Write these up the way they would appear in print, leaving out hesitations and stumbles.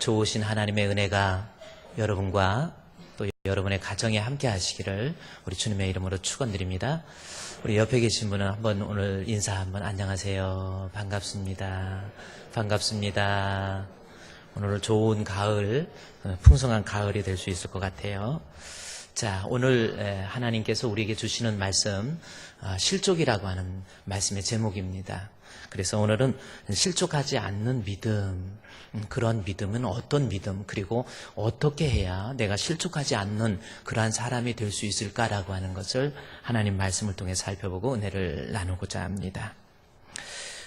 좋으신 하나님의 은혜가 여러분과 또 여러분의 가정에 함께 하시기를 우리 주님의 이름으로 축원드립니다. 우리 옆에 계신 분은 한번 오늘 인사 한번 안녕하세요. 반갑습니다. 반갑습니다. 오늘 좋은 가을, 풍성한 가을이 될 수 있을 것 같아요. 자, 오늘 하나님께서 우리에게 주시는 말씀, 실족이라고 하는 말씀의 제목입니다. 그래서 오늘은 실족하지 않는 믿음, 그런 믿음은 어떤 믿음, 그리고 어떻게 해야 내가 실족하지 않는 그러한 사람이 될 수 있을까라고 하는 것을 하나님 말씀을 통해 살펴보고 은혜를 나누고자 합니다.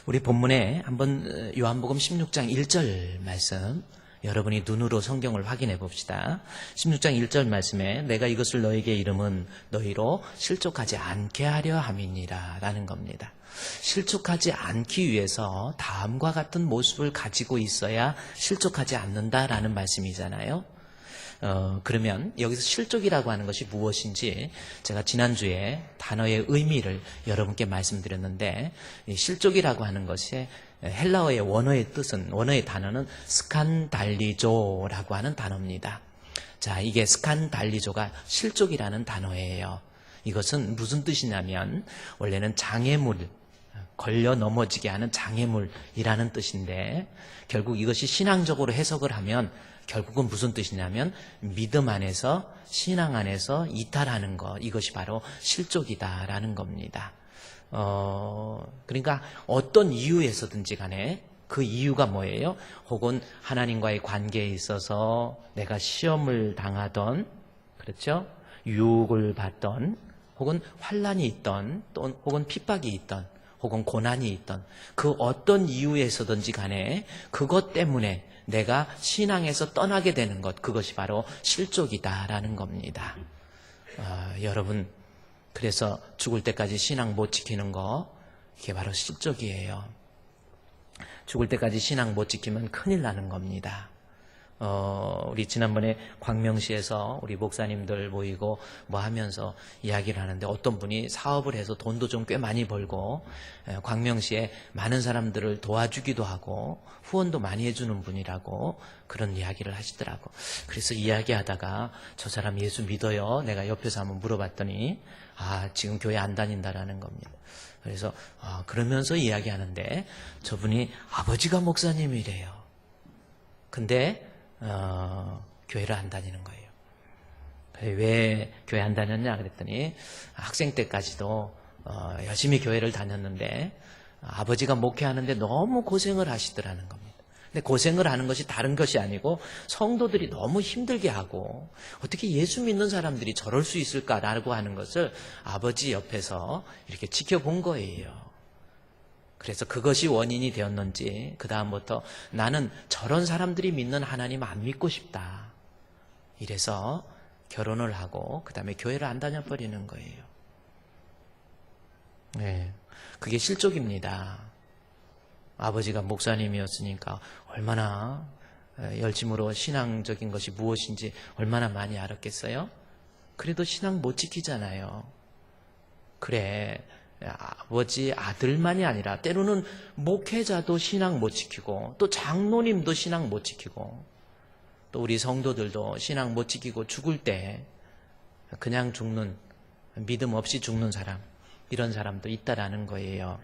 우리 본문에 한번 요한복음 16장 1절 말씀, 여러분이 눈으로 성경을 확인해 봅시다. 16장 1절 말씀에 내가 이것을 너에게 이름은 너희로 실족하지 않게 하려 함이니라 라는 겁니다. 실족하지 않기 위해서 다음과 같은 모습을 가지고 있어야 실족하지 않는다라는 말씀이잖아요. 그러면 여기서 실족이라고 하는 것이 무엇인지 제가 지난주에 단어의 의미를 여러분께 말씀드렸는데, 이 실족이라고 하는 것이 헬라어의 원어의 단어는 스칸달리조라고 하는 단어입니다. 자, 이게 스칸달리조가 실족이라는 단어예요. 이것은 무슨 뜻이냐면 원래는 장애물, 걸려 넘어지게 하는 장애물이라는 뜻인데, 결국 이것이 신앙적으로 해석을 하면 결국은 무슨 뜻이냐면 믿음 안에서, 신앙 안에서 이탈하는 것, 이것이 바로 실족이다라는 겁니다. 그러니까 어떤 이유에서든지 간에 그 이유가 뭐예요? 혹은 하나님과의 관계에 있어서 내가 시험을 당하던, 그렇죠? 유혹을 받던, 혹은 환난이 있던, 또 혹은 핍박이 있던, 혹은 고난이 있던 그 어떤 이유에서든지 간에 그것 때문에 내가 신앙에서 떠나게 되는 것, 그것이 바로 실족이다라는 겁니다. 여러분, 그래서 죽을 때까지 신앙 못 지키는 거, 이게 바로 실족이에요. 죽을 때까지 신앙 못 지키면 큰일 나는 겁니다. 우리 지난번에 광명시에서 우리 목사님들 모이고 뭐 하면서 이야기를 하는데, 어떤 분이 사업을 해서 돈도 좀 꽤 많이 벌고 광명시에 많은 사람들을 도와주기도 하고 후원도 많이 해주는 분이라고 그런 이야기를 하시더라고. 그래서 이야기하다가 저 사람 예수 믿어요? 내가 옆에서 한번 물어봤더니 지금 교회 안 다닌다라는 겁니다. 그래서 그러면서 이야기하는데, 저분이 아버지가 목사님이래요. 근데 교회를 안 다니는 거예요. 왜 교회 안 다녔냐 그랬더니, 학생 때까지도 열심히 교회를 다녔는데 아버지가 목회하는데 너무 고생을 하시더라는 겁니다. 근데 고생을 하는 것이 다른 것이 아니고 성도들이 너무 힘들게 하고 어떻게 예수 믿는 사람들이 저럴 수 있을까라고 하는 것을 아버지 옆에서 이렇게 지켜본 거예요. 그래서 그것이 원인이 되었는지 그 다음부터 나는 저런 사람들이 믿는 하나님 안 믿고 싶다, 이래서 결혼을 하고 그 다음에 교회를 안 다녀버리는 거예요. 네, 그게 실족입니다. 아버지가 목사님이었으니까 얼마나 열심으로 신앙적인 것이 무엇인지 얼마나 많이 알았겠어요? 그래도 신앙 못 지키잖아요. 그래, 아버지 아들만이 아니라 때로는 목회자도 신앙 못 지키고, 또 장로님도 신앙 못 지키고, 또 우리 성도들도 신앙 못 지키고 죽을 때 그냥 죽는, 믿음 없이 죽는 사람, 이런 사람도 있다라는 거예요.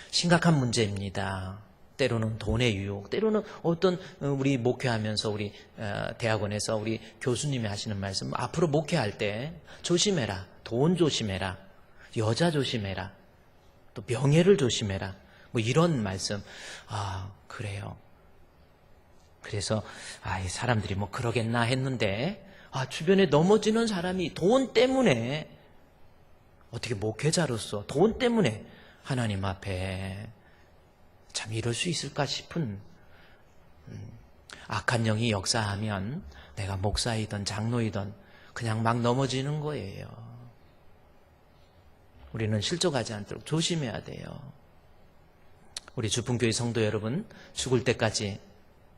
심각한 문제입니다. 때로는 돈의 유혹, 때로는 어떤 우리 목회하면서 우리 대학원에서 우리 교수님이 하시는 말씀, 앞으로 목회할 때 조심해라, 돈 조심해라, 여자 조심해라, 또 명예를 조심해라, 뭐 이런 말씀. 그래요. 그래서 이 사람들이 뭐 그러겠나 했는데, 주변에 넘어지는 사람이 돈 때문에, 어떻게 목회자로서 돈 때문에 하나님 앞에 참 이럴 수 있을까 싶은, 악한 영이 역사하면 내가 목사이든 장로이든 그냥 막 넘어지는 거예요. 우리는 실족하지 않도록 조심해야 돼요. 우리 주풍교회 성도 여러분, 죽을 때까지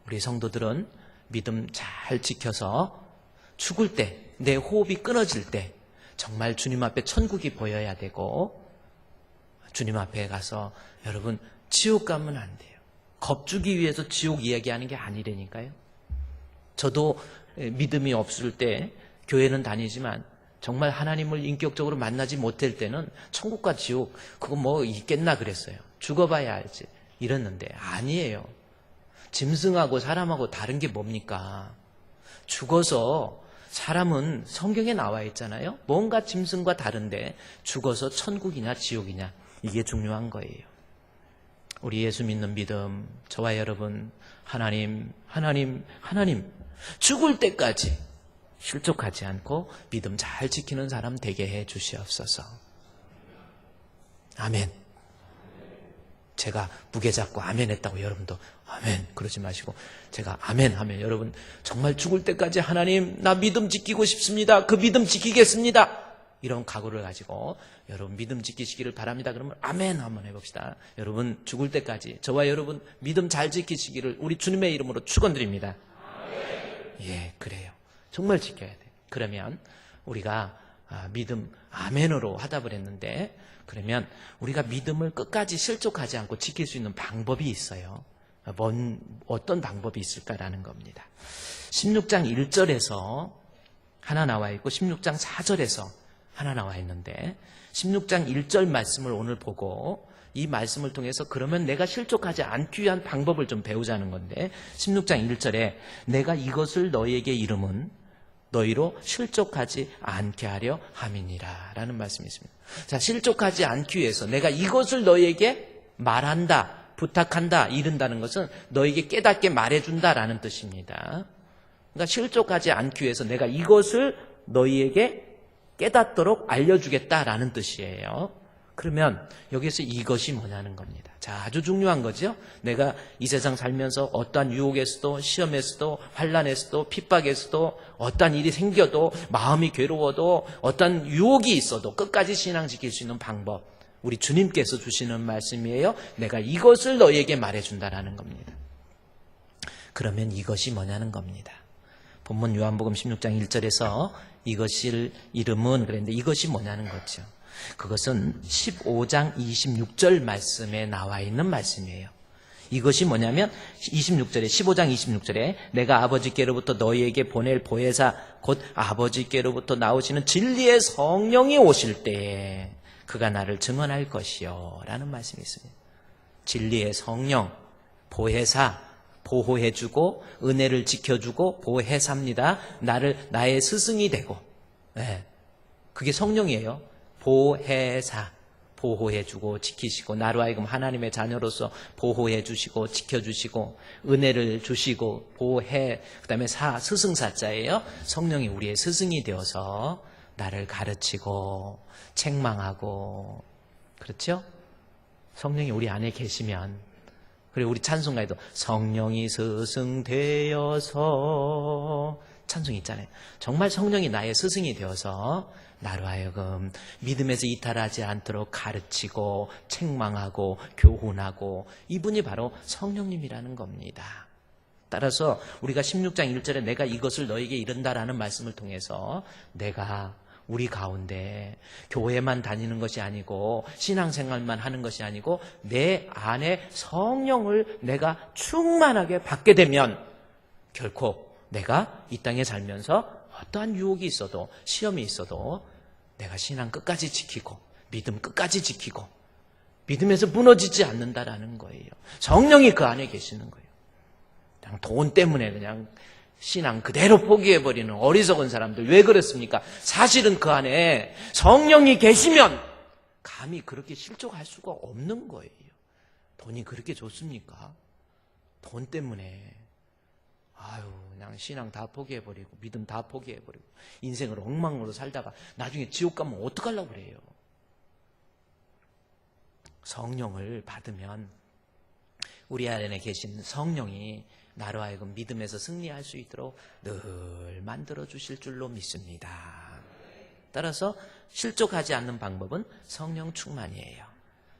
우리 성도들은 믿음 잘 지켜서 죽을 때, 내 호흡이 끊어질 때 정말 주님 앞에 천국이 보여야 되고, 주님 앞에 가서 여러분 지옥 가면 안 돼요. 겁주기 위해서 지옥 이야기하는 게 아니라니까요. 저도 믿음이 없을 때 교회는 다니지만 정말 하나님을 인격적으로 만나지 못할 때는 천국과 지옥 그거 뭐 있겠나 그랬어요. 죽어봐야 알지 이랬는데 아니에요. 짐승하고 사람하고 다른 게 뭡니까? 죽어서 사람은 성경에 나와 있잖아요. 뭔가 짐승과 다른데 죽어서 천국이냐 지옥이냐 이게 중요한 거예요. 우리 예수 믿는 믿음, 저와 여러분 하나님 죽을 때까지 실족하지 않고 믿음 잘 지키는 사람 되게 해 주시옵소서. 아멘. 제가 무게 잡고 아멘 했다고 여러분도 아멘 그러지 마시고 제가 아멘 하면 여러분 정말 죽을 때까지 하나님 나 믿음 지키고 싶습니다. 그 믿음 지키겠습니다. 이런 각오를 가지고 여러분 믿음 지키시기를 바랍니다. 그러면 아멘 한번 해봅시다. 여러분 죽을 때까지 저와 여러분 믿음 잘 지키시기를 우리 주님의 이름으로 축원드립니다. 예, 그래요. 정말 지켜야 돼. 그러면 우리가 믿음 아멘으로 화답을 했는데 그러면 우리가 믿음을 끝까지 실족하지 않고 지킬 수 있는 방법이 있어요. 어떤 방법이 있을까라는 겁니다. 16장 1절에서 하나 나와 있고 16장 4절에서 하나 나와 있는데 16장 1절 말씀을 오늘 보고 이 말씀을 통해서 그러면 내가 실족하지 않기 위한 방법을 좀 배우자는 건데 16장 1절에 내가 이것을 너희에게 이름은 너희로 실족하지 않게 하려 함이니라 라는 말씀이 있습니다. 자, 실족하지 않기 위해서 내가 이것을 너희에게 말한다, 부탁한다, 이른다는 것은 너희에게 깨닫게 말해준다라는 뜻입니다. 그러니까 실족하지 않기 위해서 내가 이것을 너희에게 깨닫도록 알려주겠다라는 뜻이에요. 그러면 여기서 이것이 뭐냐는 겁니다. 자, 아주 중요한 거죠. 내가 이 세상 살면서 어떠한 유혹에서도 시험에서도 환난에서도 핍박에서도 어떠한 일이 생겨도 마음이 괴로워도 어떠한 유혹이 있어도 끝까지 신앙 지킬 수 있는 방법 우리 주님께서 주시는 말씀이에요. 내가 이것을 너희에게 말해준다라는 겁니다. 그러면 이것이 뭐냐는 겁니다. 본문 요한복음 16장 1절에서 이것을 이름은 그랬는데 이것이 뭐냐는 거죠. 그것은 15장 26절 말씀에 나와 있는 말씀이에요. 이것이 뭐냐면 26절에 15장 26절에 내가 아버지께로부터 너희에게 보낼 보혜사 곧 아버지께로부터 나오시는 진리의 성령이 오실 때에 그가 나를 증언할 것이요 라는 말씀이 있습니다. 진리의 성령, 보혜사, 보호해주고 은혜를 지켜주고 보혜사입니다. 나의 스승이 되고 네. 그게 성령이에요. 보혜사, 보호해주고 지키시고 나로 하여금 하나님의 자녀로서 보호해주시고 지켜주시고 은혜를 주시고 그 다음에 스승사자예요. 성령이 우리의 스승이 되어서 나를 가르치고 책망하고 그렇죠? 성령이 우리 안에 계시면 그리고 우리 찬송가에도 성령이 스승 되어서 찬송이 있잖아요. 정말 성령이 나의 스승이 되어서 나로 하여금 믿음에서 이탈하지 않도록 가르치고 책망하고 교훈하고 이분이 바로 성령님이라는 겁니다. 따라서 우리가 16장 1절에 내가 이것을 너에게 이른다라는 말씀을 통해서 내가 우리 가운데 교회만 다니는 것이 아니고 신앙생활만 하는 것이 아니고 내 안에 성령을 내가 충만하게 받게 되면 결코 내가 이 땅에 살면서 어떠한 유혹이 있어도 시험이 있어도 내가 신앙 끝까지 지키고 믿음 끝까지 지키고 믿음에서 무너지지 않는다라는 거예요. 성령이 그 안에 계시는 거예요. 그냥 돈 때문에 그냥 신앙 그대로 포기해버리는 어리석은 사람들 왜 그렇습니까? 사실은 그 안에 성령이 계시면 감히 그렇게 실족할 수가 없는 거예요. 돈이 그렇게 좋습니까? 돈 때문에 그냥 신앙 다 포기해버리고 믿음 다 포기해버리고 인생을 엉망으로 살다가 나중에 지옥 가면 어떡하려고 그래요? 성령을 받으면 우리 안에 계신 성령이 나로 하여금 믿음에서 승리할 수 있도록 늘 만들어주실 줄로 믿습니다. 따라서 실족하지 않는 방법은 성령 충만이에요.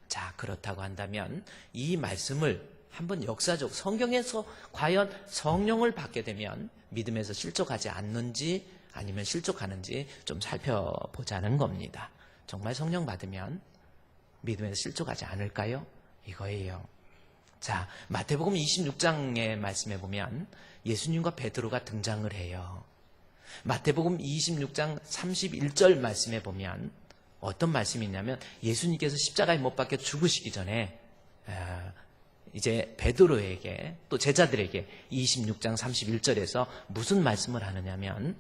자, 그렇다고 한다면 이 말씀을 한번 역사적 성경에서 과연 성령을 받게 되면 믿음에서 실족하지 않는지 아니면 실족하는지 좀 살펴보자는 겁니다. 정말 성령 받으면 믿음에서 실족하지 않을까요? 이거예요. 자, 마태복음 26장의 말씀에 보면 예수님과 베드로가 등장을 해요. 마태복음 26장 31절 말씀에 보면 어떤 말씀이 있냐면 예수님께서 십자가에 못 박혀 죽으시기 전에 이제 베드로에게 또 제자들에게 26장 31절에서 무슨 말씀을 하느냐면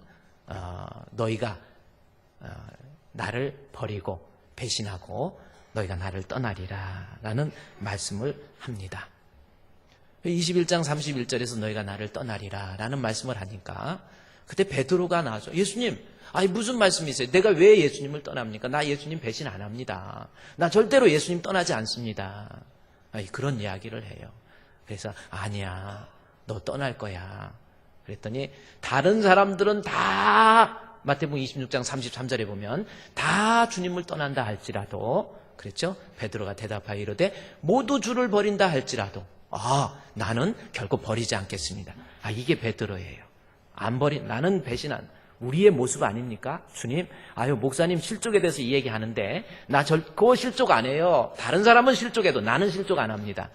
너희가 나를 버리고 배신하고 너희가 나를 떠나리라 라는 말씀을 합니다. 21장 31절에서 너희가 나를 떠나리라 라는 말씀을 하니까 그때 베드로가 나와서 예수님, 아니 무슨 말씀이세요? 내가 왜 예수님을 떠납니까? 나 예수님 배신 안 합니다. 나 절대로 예수님 떠나지 않습니다. 아니, 그런 이야기를 해요. 그래서 아니야, 너 떠날 거야. 그랬더니 다른 사람들은 다 마태복음 26장 33절에 보면 다 주님을 떠난다 할지라도 그랬죠? 베드로가 대답하여 이르되 모두 주를 버린다 할지라도 나는 결코 버리지 않겠습니다. 이게 베드로예요. 나는 배신한 우리의 모습 아닙니까? 주님, 목사님 실족에 대해서 이 얘기하는데 그거 실족 안 해요. 다른 사람은 실족해도 나는 실족 안 합니다.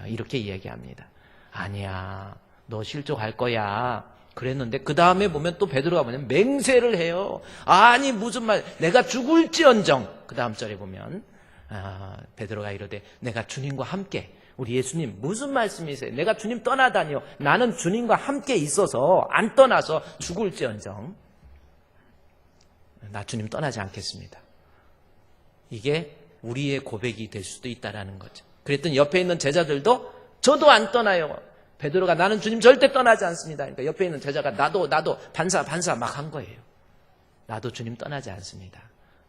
이렇게 이야기합니다. 아니야, 너 실족할 거야. 그랬는데 그 다음에 보면 또 베드로가 뭐냐면 맹세를 해요. 아니 무슨 말, 내가 죽을지언정. 그 다음 절에 보면 베드로가 이르되 내가 주님과 함께, 우리 예수님 무슨 말씀이세요? 내가 주님 떠나다니요. 나는 주님과 함께 있어서 안 떠나서 죽을지언정 나 주님 떠나지 않겠습니다. 이게 우리의 고백이 될 수도 있다라는 거죠. 그랬더니 옆에 있는 제자들도 저도 안 떠나요. 베드로가 나는 주님 절대 떠나지 않습니다. 그러니까 옆에 있는 제자가 나도 반사 막 한 거예요. 나도 주님 떠나지 않습니다.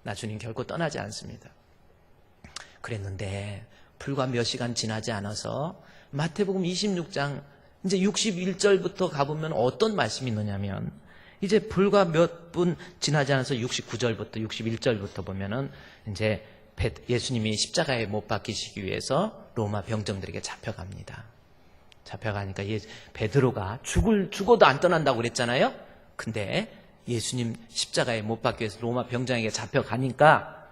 나 주님 결코 떠나지 않습니다. 그랬는데 불과 몇 시간 지나지 않아서 마태복음 26장 이제 61절부터 가보면 어떤 말씀이 있느냐면 이제 불과 몇 분 지나지 않아서 69절부터 61절부터 보면은 이제 예수님이 십자가에 못 박히시기 위해서 로마 병정들에게 잡혀갑니다. 잡혀가니까 베드로가 죽어도 안 떠난다고 그랬잖아요. 근데 예수님 십자가에 못 박기 위해서 로마 병장에게 잡혀가니까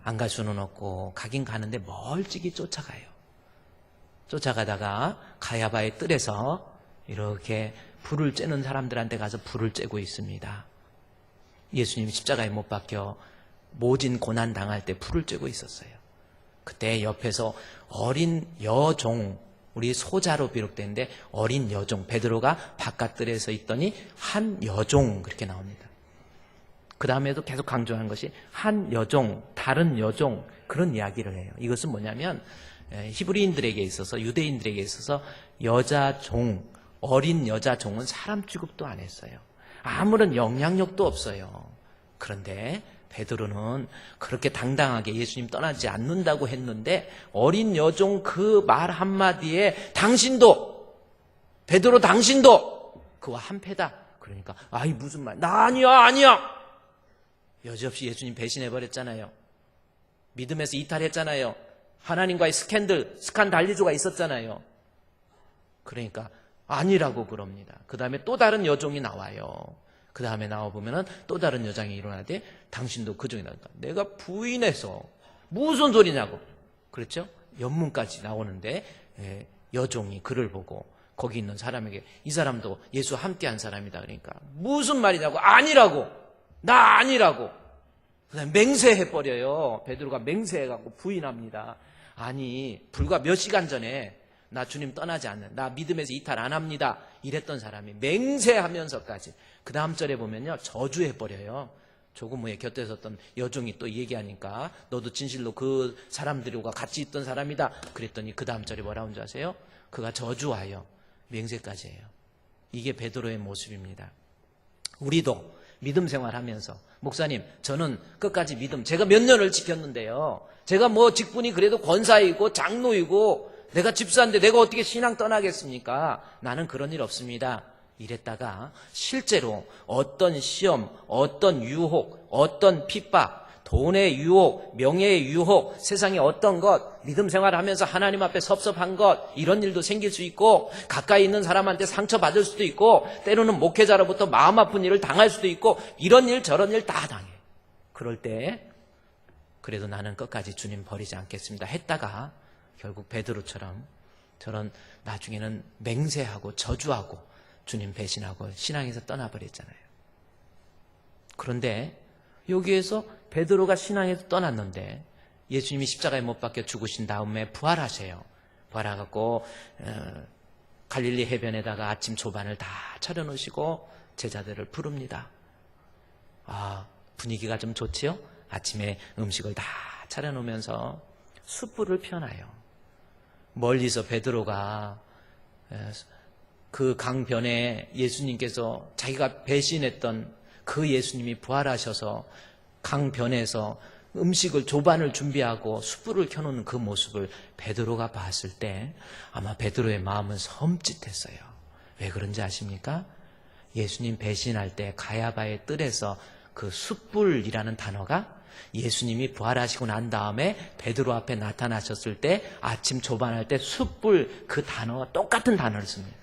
안 갈 수는 없고 가긴 가는데 멀찍이 쫓아가요. 쫓아가다가 가야바의 뜰에서 이렇게 불을 쬐는 사람들한테 가서 불을 쬐고 있습니다. 예수님 십자가에 못 박혀 모진 고난 당할 때 불을 쬐고 있었어요. 그때 옆에서 어린 여종, 우리 소자로 비록되는데 어린 여종, 베드로가 바깥뜰에 서 있더니 한 여종 그렇게 나옵니다. 그 다음에도 계속 강조하는 것이 한 여종, 다른 여종 그런 이야기를 해요. 이것은 뭐냐면 히브리인들에게 있어서 유대인들에게 있어서 여자종, 어린 여자종은 사람 취급도 안 했어요. 아무런 영향력도 없어요. 그런데 베드로는 그렇게 당당하게 예수님 떠나지 않는다고 했는데 어린 여종 그 말 한마디에 당신도, 베드로 당신도 그와 한패다. 그러니까 무슨 말, 나 아니야. 여지없이 예수님 배신해버렸잖아요. 믿음에서 이탈했잖아요. 하나님과의 스칸달리조가 있었잖아요. 그러니까 아니라고 그럽니다. 그 다음에 또 다른 여종이 나와요. 그 다음에 나와보면은 또 다른 여장이 일어나되 당신도 그 중에 나니까 내가 부인해서 무슨 소리냐고. 그렇죠? 연문까지 나오는데 여종이 그를 보고 거기 있는 사람에게 이 사람도 예수 함께한 사람이다. 그러니까 무슨 말이냐고. 아니라고. 나 아니라고. 그다음에 맹세해버려요. 베드로가 맹세해갖고 부인합니다. 아니 불과 몇 시간 전에 나 주님 떠나지 않는, 나 믿음에서 이탈 안 합니다 이랬던 사람이 맹세하면서까지 그 다음 절에 보면요 저주해버려요. 조금 후에 곁에 섰던 여종이 또 얘기하니까 너도 진실로 그 사람들과 같이 있던 사람이다 그랬더니 그 다음 절에 뭐라고 하는지 아세요? 그가 저주하여 맹세까지 해요. 이게 베드로의 모습입니다. 우리도 믿음 생활하면서 목사님 저는 끝까지 믿음, 제가 몇 년을 지켰는데요, 제가 뭐 직분이 그래도 권사이고 장로이고 내가 집사인데 내가 어떻게 신앙 떠나겠습니까? 나는 그런 일 없습니다 이랬다가 실제로 어떤 시험, 어떤 유혹, 어떤 핍박, 돈의 유혹, 명예의 유혹, 세상의 어떤 것, 믿음 생활하면서 하나님 앞에 섭섭한 것, 이런 일도 생길 수 있고 가까이 있는 사람한테 상처받을 수도 있고 때로는 목회자로부터 마음 아픈 일을 당할 수도 있고 이런 일 저런 일 다 당해. 그럴 때 그래도 나는 끝까지 주님 버리지 않겠습니다 했다가 결국 베드로처럼 저런 나중에는 맹세하고 저주하고 주님 배신하고 신앙에서 떠나버렸잖아요. 그런데 여기에서 베드로가 신앙에서 떠났는데 예수님이 십자가에 못 박혀 죽으신 다음에 부활하세요. 부활하고 갈릴리 해변에다가 아침 조반을 다 차려놓으시고 제자들을 부릅니다. 분위기가 좀 좋지요? 아침에 음식을 다 차려놓으면서 숯불을 펴놔요. 멀리서 베드로가 그 강변에 예수님께서 자기가 배신했던 그 예수님이 부활하셔서 강변에서 음식을 조반을 준비하고 숯불을 켜놓는 그 모습을 베드로가 봤을 때 아마 베드로의 마음은 섬찟했어요. 왜 그런지 아십니까? 예수님 배신할 때 가야바의 뜰에서 그 숯불이라는 단어가 예수님이 부활하시고 난 다음에 베드로 앞에 나타나셨을 때 아침 조반할 때 숯불 그 단어와 똑같은 단어를 씁니다.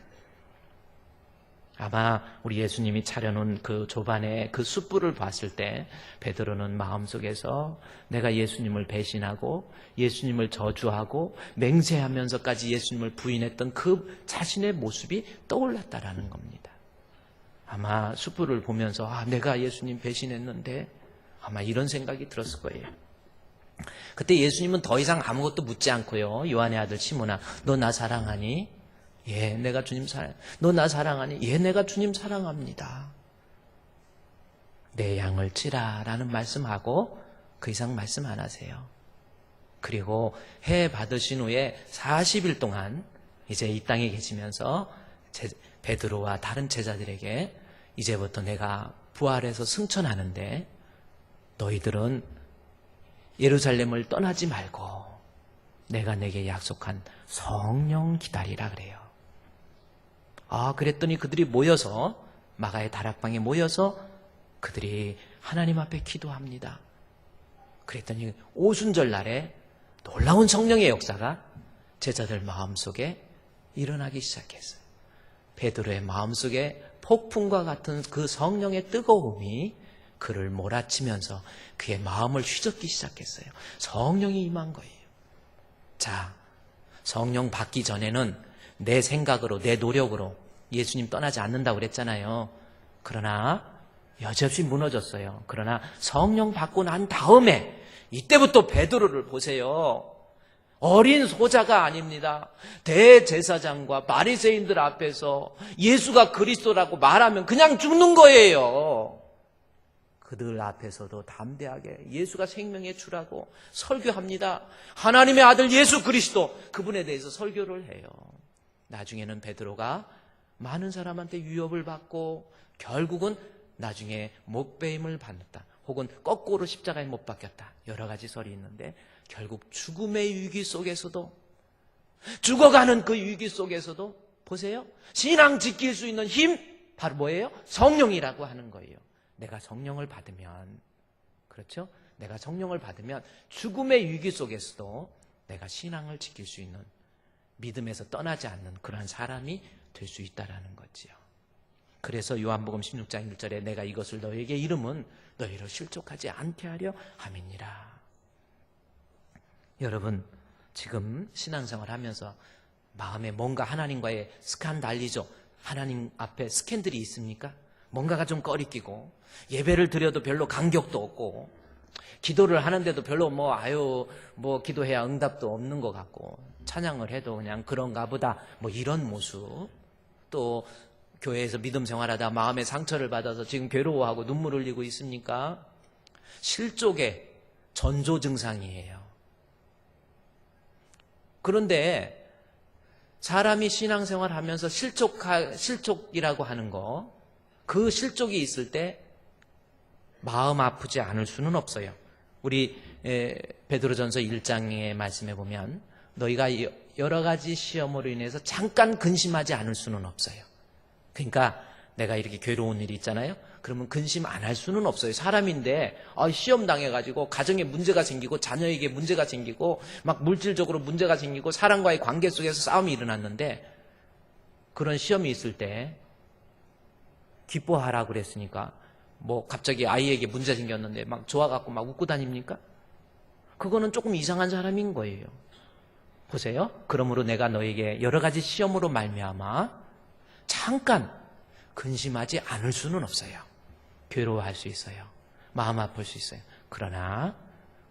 아마 우리 예수님이 차려놓은 그 조반에 그 숯불을 봤을 때 베드로는 마음속에서 내가 예수님을 배신하고 예수님을 저주하고 맹세하면서까지 예수님을 부인했던 그 자신의 모습이 떠올랐다라는 겁니다. 아마 숯불을 보면서 내가 예수님 배신했는데 아마 이런 생각이 들었을 거예요. 그때 예수님은 더 이상 아무것도 묻지 않고요. 요한의 아들 시몬아, 너 나 사랑하니? 예, 내가 주님 사랑해. 너 나 사랑하니? 예, 내가 주님 사랑합니다. 내 양을 치라 라는 말씀하고 그 이상 말씀 안 하세요. 그리고 해 받으신 후에 40일 동안 이제 이 땅에 계시면서 베드로와 다른 제자들에게 이제부터 내가 부활해서 승천하는데 너희들은 예루살렘을 떠나지 말고 내가 내게 약속한 성령 기다리라 그래요. 그랬더니 그들이 모여서 마가의 다락방에 모여서 그들이 하나님 앞에 기도합니다. 그랬더니 오순절 날에 놀라운 성령의 역사가 제자들 마음속에 일어나기 시작했어요. 베드로의 마음속에 폭풍과 같은 그 성령의 뜨거움이 그를 몰아치면서 그의 마음을 휘젓기 시작했어요. 성령이 임한 거예요. 자, 성령 받기 전에는 내 생각으로 내 노력으로 예수님 떠나지 않는다고 그랬잖아요. 그러나 여지없이 무너졌어요. 그러나 성령 받고 난 다음에 이때부터 베드로를 보세요. 어린 소자가 아닙니다. 대제사장과 바리새인들 앞에서 예수가 그리스도라고 말하면 그냥 죽는 거예요. 그들 앞에서도 담대하게 예수가 생명의 주라고 설교합니다. 하나님의 아들 예수 그리스도, 그분에 대해서 설교를 해요. 나중에는 베드로가 많은 사람한테 위협을 받고 결국은 나중에 목베임을 받았다. 혹은 거꾸로 십자가에 못 박혔다. 여러 가지 설이 있는데 결국 죽음의 위기 속에서도, 죽어가는 그 위기 속에서도 보세요. 신앙 지킬 수 있는 힘 바로 뭐예요? 성령이라고 하는 거예요. 내가 성령을 받으면, 그렇죠? 내가 성령을 받으면 죽음의 위기 속에서도 내가 신앙을 지킬 수 있는, 믿음에서 떠나지 않는 그러한 사람이 될 수 있다라는 거지요. 그래서 요한복음 16장 1절에 내가 이것을 너희에게 이름은 너희로 실족하지 않게 하려 함이니라. 여러분, 지금 신앙생활 하면서 마음에 뭔가 하나님과의 스칸달리죠. 하나님 앞에 스캔들이 있습니까? 뭔가가 좀 꺼리끼고, 예배를 드려도 별로 감격도 없고, 기도를 하는데도 별로 기도해야 응답도 없는 것 같고, 찬양을 해도 그냥 그런가 보다, 이런 모습. 또 교회에서 믿음 생활하다 마음의 상처를 받아서 지금 괴로워하고 눈물 흘리고 있습니까? 실족의 전조 증상이에요. 그런데 사람이 신앙생활 하면서 실족이라고 하는 거, 그 실족이 있을 때 마음 아프지 않을 수는 없어요. 우리 베드로전서 1장의 말씀에 보면 너희가 여러 가지 시험으로 인해서 잠깐 근심하지 않을 수는 없어요. 그러니까 내가 이렇게 괴로운 일이 있잖아요. 그러면 근심 안 할 수는 없어요. 사람인데 시험 당해가지고 가정에 문제가 생기고 자녀에게 문제가 생기고 막 물질적으로 문제가 생기고 사람과의 관계 속에서 싸움이 일어났는데 그런 시험이 있을 때 기뻐하라고 그랬으니까 갑자기 아이에게 문제 생겼는데 막 좋아갖고 막 웃고 다닙니까? 그거는 조금 이상한 사람인 거예요. 보세요. 그러므로 내가 너에게 여러 가지 시험으로 말미암아 잠깐 근심하지 않을 수는 없어요. 괴로워할 수 있어요. 마음 아플 수 있어요. 그러나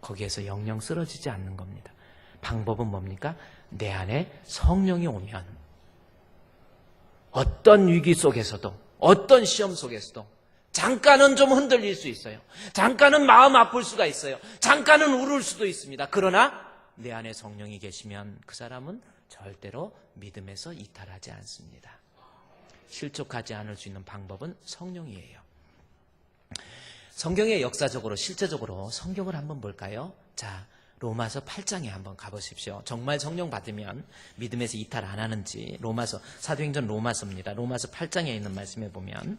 거기에서 영영 쓰러지지 않는 겁니다. 방법은 뭡니까? 내 안에 성령이 오면 어떤 위기 속에서도, 어떤 시험 속에서도 잠깐은 좀 흔들릴 수 있어요. 잠깐은 마음 아플 수가 있어요. 잠깐은 울을 수도 있습니다. 그러나 내 안에 성령이 계시면 그 사람은 절대로 믿음에서 이탈하지 않습니다. 실족하지 않을 수 있는 방법은 성령이에요. 성경의 역사적으로, 실제적으로 성경을 한번 볼까요? 자, 로마서 8장에 한번 가보십시오. 정말 성령 받으면 믿음에서 이탈 안 하는지. 로마서, 사도행전 로마서입니다. 로마서 8장에 있는 말씀에 보면,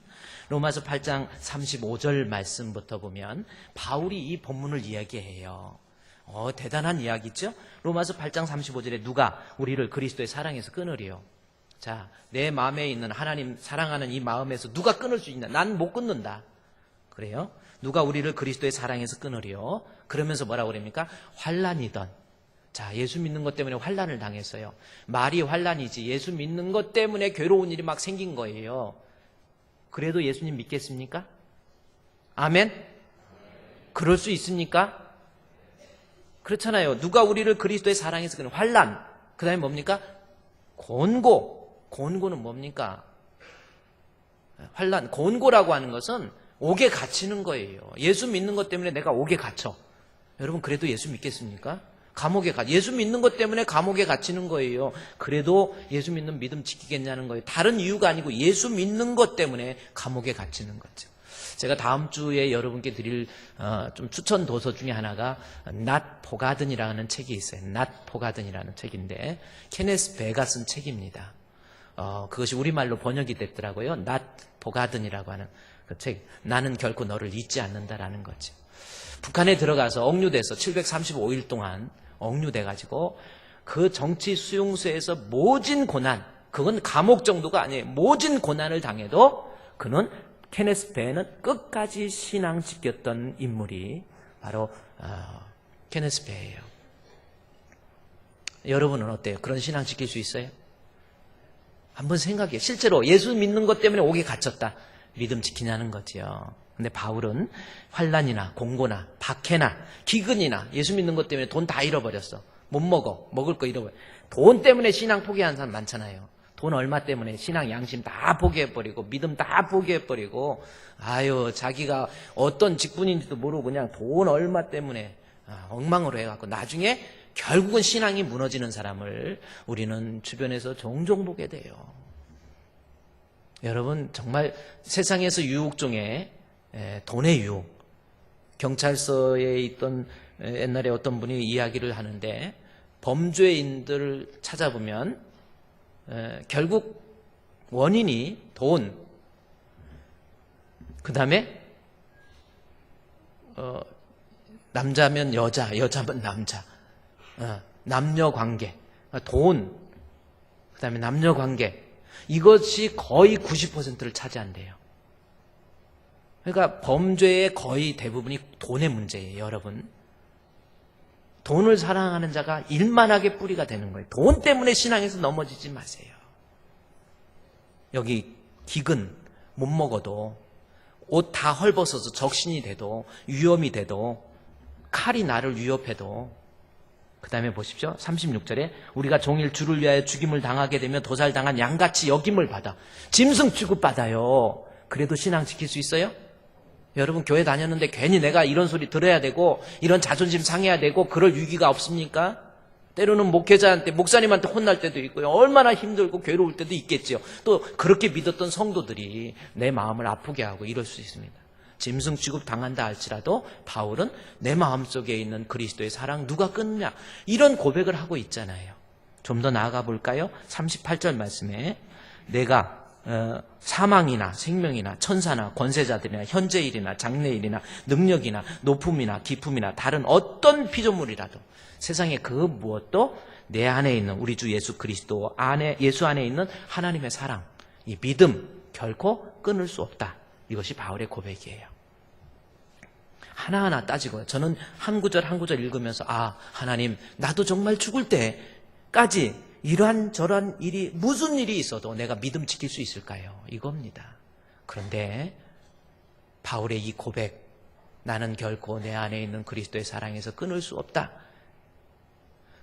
로마서 8장 35절 말씀부터 보면 바울이 이 본문을 이야기해요. 대단한 이야기죠? 로마서 8장 35절에 누가 우리를 그리스도의 사랑에서 끊으리요? 자, 내 마음에 있는 하나님 사랑하는 이 마음에서 누가 끊을 수 있나? 난 못 끊는다. 그래요? 누가 우리를 그리스도의 사랑에서 끊으리요? 그러면서 뭐라고 그럽니까? 환난이던. 자, 예수 믿는 것 때문에 환난을 당했어요. 말이 환난이지 예수 믿는 것 때문에 괴로운 일이 막 생긴 거예요. 그래도 예수님 믿겠습니까? 아멘? 그럴 수 있습니까? 그렇잖아요. 누가 우리를 그리스도의 사랑에서 끊는 환난. 그 다음에 뭡니까? 곤고. 곤고는 뭡니까? 환난. 곤고라고 하는 것은 옥에 갇히는 거예요. 예수 믿는 것 때문에 내가 옥에 갇혀. 여러분, 그래도 예수 믿겠습니까? 감옥에 갇혀. 예수 믿는 것 때문에 감옥에 갇히는 거예요. 그래도 예수 믿는 믿음 지키겠냐는 거예요. 다른 이유가 아니고 예수 믿는 것 때문에 감옥에 갇히는 거죠. 제가 다음 주에 여러분께 드릴 좀 추천 도서 중에 하나가 Not Forgotten이라는 책이 있어요. Not Forgotten이라는 책인데 케네스 베가 쓴 책입니다. 그것이 우리말로 번역이 됐더라고요. Not Forgotten이라고 하는 그 책. 나는 결코 너를 잊지 않는다라는 거죠. 북한에 들어가서 억류돼서 735일 동안 억류돼가지고 그 정치 수용소에서 모진 고난, 그건 감옥 정도가 아니에요. 모진 고난을 당해도 그는 케네스 베는 끝까지 신앙 지켰던 인물이 바로 케네스 베예요. 여러분은 어때요? 그런 신앙 지킬 수 있어요? 한번 생각해요. 실제로 예수 믿는 것 때문에 옥에 갇혔다. 믿음 지키냐는 거지요. 근데 바울은 환난이나 공고나 박해나 기근이나 예수 믿는 것 때문에 돈 다 잃어버렸어. 못 먹어. 먹을 거 잃어버려. 돈 때문에 신앙 포기하는 사람 많잖아요. 돈 얼마 때문에 신앙 양심 다 포기해버리고 믿음 다 포기해버리고 자기가 어떤 직분인지도 모르고 그냥 돈 얼마 때문에 엉망으로 해갖고 나중에 결국은 신앙이 무너지는 사람을 우리는 주변에서 종종 보게 돼요. 여러분, 정말 세상에서 유혹 중에 돈의 유혹. 경찰서에 있던 옛날에 어떤 분이 이야기를 하는데 범죄인들을 찾아보면 결국 원인이 돈, 그 다음에 남자면 여자, 여자면 남자, 남녀관계, 돈, 그 다음에 남녀관계, 이것이 거의 90%를 차지한대요. 그러니까 범죄의 거의 대부분이 돈의 문제예요, 여러분. 돈을 사랑하는 자가 일만하게 뿌리가 되는 거예요. 돈 때문에 신앙에서 넘어지지 마세요. 여기 기근 못 먹어도 옷 다 헐벗어서 적신이 돼도 위험이 돼도 칼이 나를 위협해도 그 다음에 보십시오. 36절에 우리가 종일 주를 위하여 죽임을 당하게 되면 도살당한 양같이 여김을 받아 짐승 취급받아요. 그래도 신앙 지킬 수 있어요? 여러분, 교회 다녔는데 괜히 내가 이런 소리 들어야 되고 이런 자존심 상해야 되고 그럴 위기가 없습니까? 때로는 목회자한테, 목사님한테 혼날 때도 있고요. 얼마나 힘들고 괴로울 때도 있겠죠. 또 그렇게 믿었던 성도들이 내 마음을 아프게 하고 이럴 수 있습니다. 짐승 취급 당한다 할지라도 바울은 내 마음속에 있는 그리스도의 사랑 누가 끊느냐, 이런 고백을 하고 있잖아요. 좀 더 나아가 볼까요? 38절 말씀에 내가 사망이나 생명이나 천사나 권세자들이나 현재일이나 장래일이나 능력이나 높음이나 기품이나 다른 어떤 피조물이라도 세상에 그 무엇도 내 안에 있는 우리 주 예수 그리스도 안에, 예수 안에 있는 하나님의 사랑, 이 믿음 결코 끊을 수 없다. 이것이 바울의 고백이에요. 하나하나 따지고요. 저는 한 구절 한 구절 읽으면서 하나님, 나도 정말 죽을 때 끝까지 이러한 저러한 일이 무슨 일이 있어도 내가 믿음 지킬 수 있을까요? 이겁니다. 그런데 바울의 이 고백, 나는 결코 내 안에 있는 그리스도의 사랑에서 끊을 수 없다.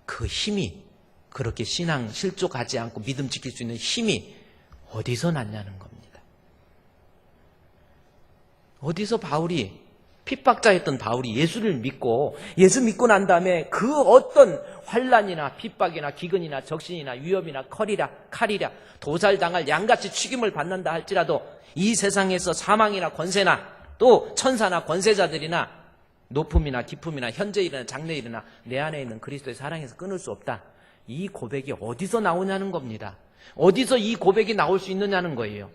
그 힘이, 그렇게 신앙 실족하지 않고 믿음 지킬 수 있는 힘이 어디서 났냐는 겁니다. 어디서 바울이, 핍박자였던 바울이 예수를 믿고, 예수 믿고 난 다음에 그 어떤 환난이나 핍박이나 기근이나 적신이나 위협이나 칼이라 도살당할 양같이 취김을 받는다 할지라도 이 세상에서 사망이나 권세나 또 천사나 권세자들이나 높음이나 기품이나 현재일이나 장래일이나 내 안에 있는 그리스도의 사랑에서 끊을 수 없다. 이 고백이 어디서 나오냐는 겁니다. 어디서 이 고백이 나올 수 있느냐는 거예요.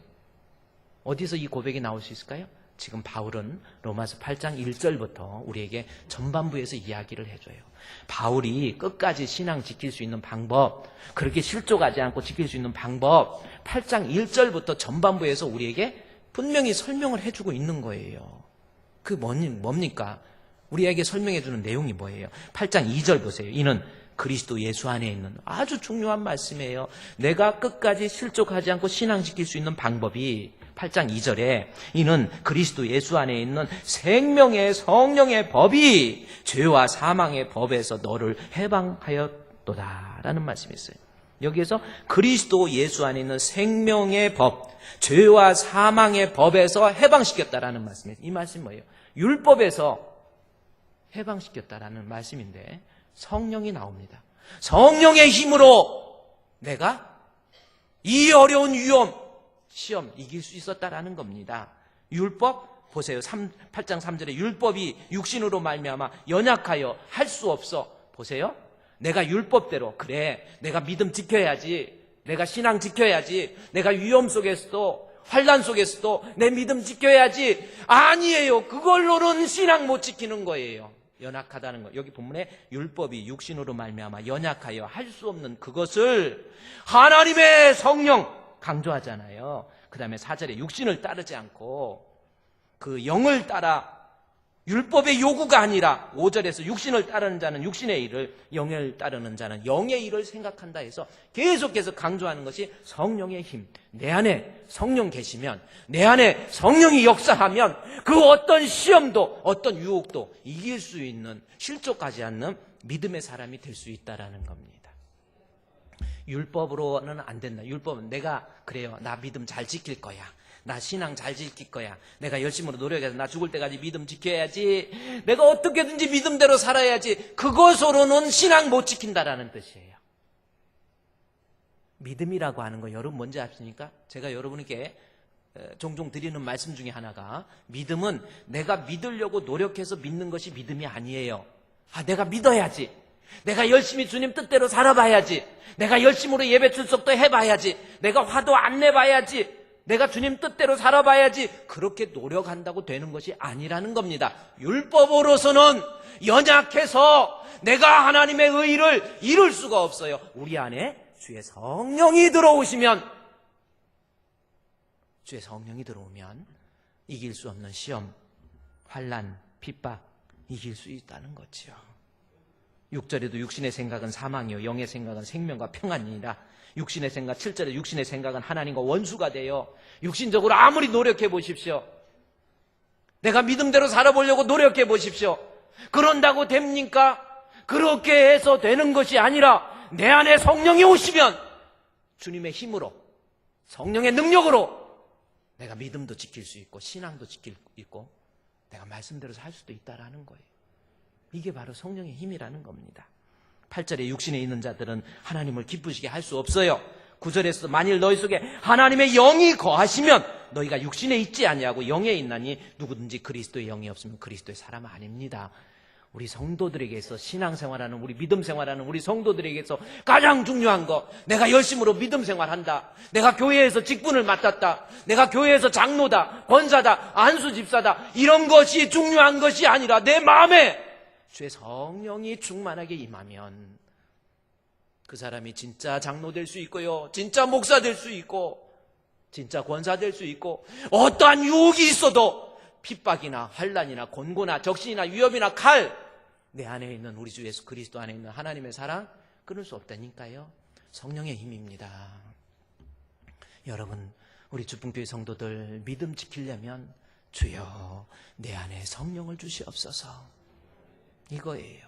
어디서 이 고백이 나올 수 있을까요? 지금 바울은 로마서 8장 1절부터 우리에게 전반부에서 이야기를 해줘요. 바울이 끝까지 신앙 지킬 수 있는 방법, 그렇게 실족하지 않고 지킬 수 있는 방법, 8장 1절부터 전반부에서 우리에게 분명히 설명을 해주고 있는 거예요. 그 뭡니까? 우리에게 설명해주는 내용이 뭐예요? 8장 2절 보세요. 이는 그리스도 예수 안에 있는, 아주 중요한 말씀이에요. 내가 끝까지 실족하지 않고 신앙 지킬 수 있는 방법이 8장 2절에 이는 그리스도 예수 안에 있는 생명의 성령의 법이 죄와 사망의 법에서 너를 해방하였도다 라는 말씀이 있어요. 여기에서 그리스도 예수 안에 있는 생명의 법, 죄와 사망의 법에서 해방시켰다라는 말씀이에요. 이 말씀이 뭐예요? 율법에서 해방시켰다라는 말씀인데 성령이 나옵니다. 성령의 힘으로 내가 이 어려운 위험, 시험 이길 수 있었다라는 겁니다. 율법 보세요. 8장 3절에 율법이 육신으로 말미암아 연약하여 할 수 없어. 보세요. 내가 율법대로 그래 내가 믿음 지켜야지, 내가 신앙 지켜야지, 내가 위험 속에서도 환난 속에서도 내 믿음 지켜야지. 아니에요. 그걸로는 신앙 못 지키는 거예요. 연약하다는 거. 여기 본문에 율법이 육신으로 말미암아 연약하여 할 수 없는 그것을 하나님의 성령 강조하잖아요. 그 다음에 4절에 육신을 따르지 않고 그 영을 따라, 율법의 요구가 아니라 5절에서 육신을 따르는 자는 육신의 일을, 영을 따르는 자는 영의 일을 생각한다 해서 계속해서 강조하는 것이 성령의 힘. 내 안에 성령 계시면, 내 안에 성령이 역사하면 그 어떤 시험도 어떤 유혹도 이길 수 있는, 실족하지 않는 믿음의 사람이 될 수 있다는 겁니다. 율법으로는 안 된다. 율법은 내가 그래요. 나 믿음 잘 지킬 거야. 나 신앙 잘 지킬 거야. 내가 열심으로 노력해서 나 죽을 때까지 믿음 지켜야지. 내가 어떻게든지 믿음대로 살아야지. 그것으로는 신앙 못 지킨다라는 뜻이에요. 믿음이라고 하는 거 여러분 뭔지 아십니까? 제가 여러분께 종종 드리는 말씀 중에 하나가, 믿음은 내가 믿으려고 노력해서 믿는 것이 믿음이 아니에요. 내가 믿어야지. 내가 열심히 주님 뜻대로 살아봐야지. 내가 열심으로 예배 출석도 해봐야지. 내가 화도 안 내봐야지. 내가 주님 뜻대로 살아봐야지. 그렇게 노력한다고 되는 것이 아니라는 겁니다. 율법으로서는 연약해서 내가 하나님의 의를 이룰 수가 없어요. 우리 안에 주의 성령이 들어오시면, 주의 성령이 들어오면 이길 수 없는 시험, 환난, 핍박 이길 수 있다는 거지요. 6절에도 육신의 생각은 사망이요 영의 생각은 생명과 평안이니라. 육신의 생각, 7절에 육신의 생각은 하나님과 원수가 돼요. 육신적으로 아무리 노력해 보십시오. 내가 믿음대로 살아보려고 노력해 보십시오. 그런다고 됩니까? 그렇게 해서 되는 것이 아니라 내 안에 성령이 오시면 주님의 힘으로, 성령의 능력으로 내가 믿음도 지킬 수 있고 신앙도 지킬 수 있고 내가 말씀대로 살 수도 있다라는 거예요. 이게 바로 성령의 힘이라는 겁니다. 8절에 육신에 있는 자들은 하나님을 기쁘시게 할 수 없어요. 9절에서 만일 너희 속에 하나님의 영이 거하시면 너희가 육신에 있지 아니하고 영에 있나니 누구든지 그리스도의 영이 없으면 그리스도의 사람 아닙니다. 우리 성도들에게서, 신앙생활하는 우리 믿음생활하는 우리 성도들에게서 가장 중요한 거, 내가 열심으로 믿음생활한다, 내가 교회에서 직분을 맡았다, 내가 교회에서 장로다, 권사다, 안수집사다, 이런 것이 중요한 것이 아니라 내 마음에 주의 성령이 충만하게 임하면 그 사람이 진짜 장로 될 수 있고요, 진짜 목사 될 수 있고, 진짜 권사 될 수 있고, 어떠한 유혹이 있어도 핍박이나 환난이나 곤고나 적신이나 위협이나 칼, 내 안에 있는 우리 주 예수 그리스도 안에 있는 하나님의 사랑, 끊을 수 없다니까요. 성령의 힘입니다. 여러분, 우리 주풍교회 성도들 믿음 지키려면 주여 내 안에 성령을 주시옵소서, 이거예요.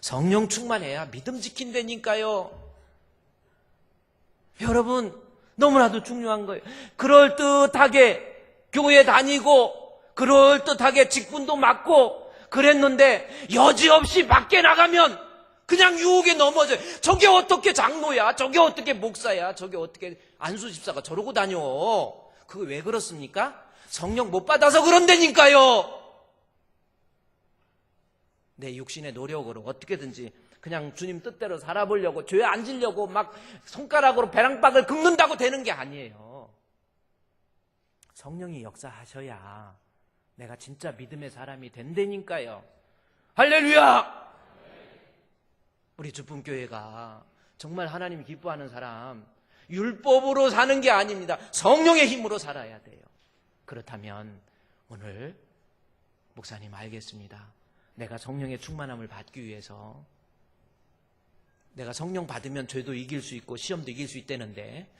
성령 충만해야 믿음 지킨다니까요. 여러분, 너무나도 중요한 거예요. 그럴듯하게 교회 다니고 그럴듯하게 직분도 맡고 그랬는데 여지없이 밖에 나가면 그냥 유혹에 넘어져요. 저게 어떻게 장로야, 저게 어떻게 목사야, 저게 어떻게 안수집사가 저러고 다녀. 그거 왜 그렇습니까? 성령 못 받아서 그런다니까요. 내 육신의 노력으로 어떻게든지 그냥 주님 뜻대로 살아보려고, 죄에 안 지려고 막 손가락으로 배랑박을 긁는다고 되는 게 아니에요. 성령이 역사하셔야 내가 진짜 믿음의 사람이 된다니까요. 할렐루야! 우리 주품교회가 정말 하나님이 기뻐하는 사람, 율법으로 사는 게 아닙니다. 성령의 힘으로 살아야 돼요. 그렇다면 오늘 목사님, 알겠습니다. 내가 성령의 충만함을 받기 위해서, 내가 성령 받으면 죄도 이길 수 있고 시험도 이길 수 있다는데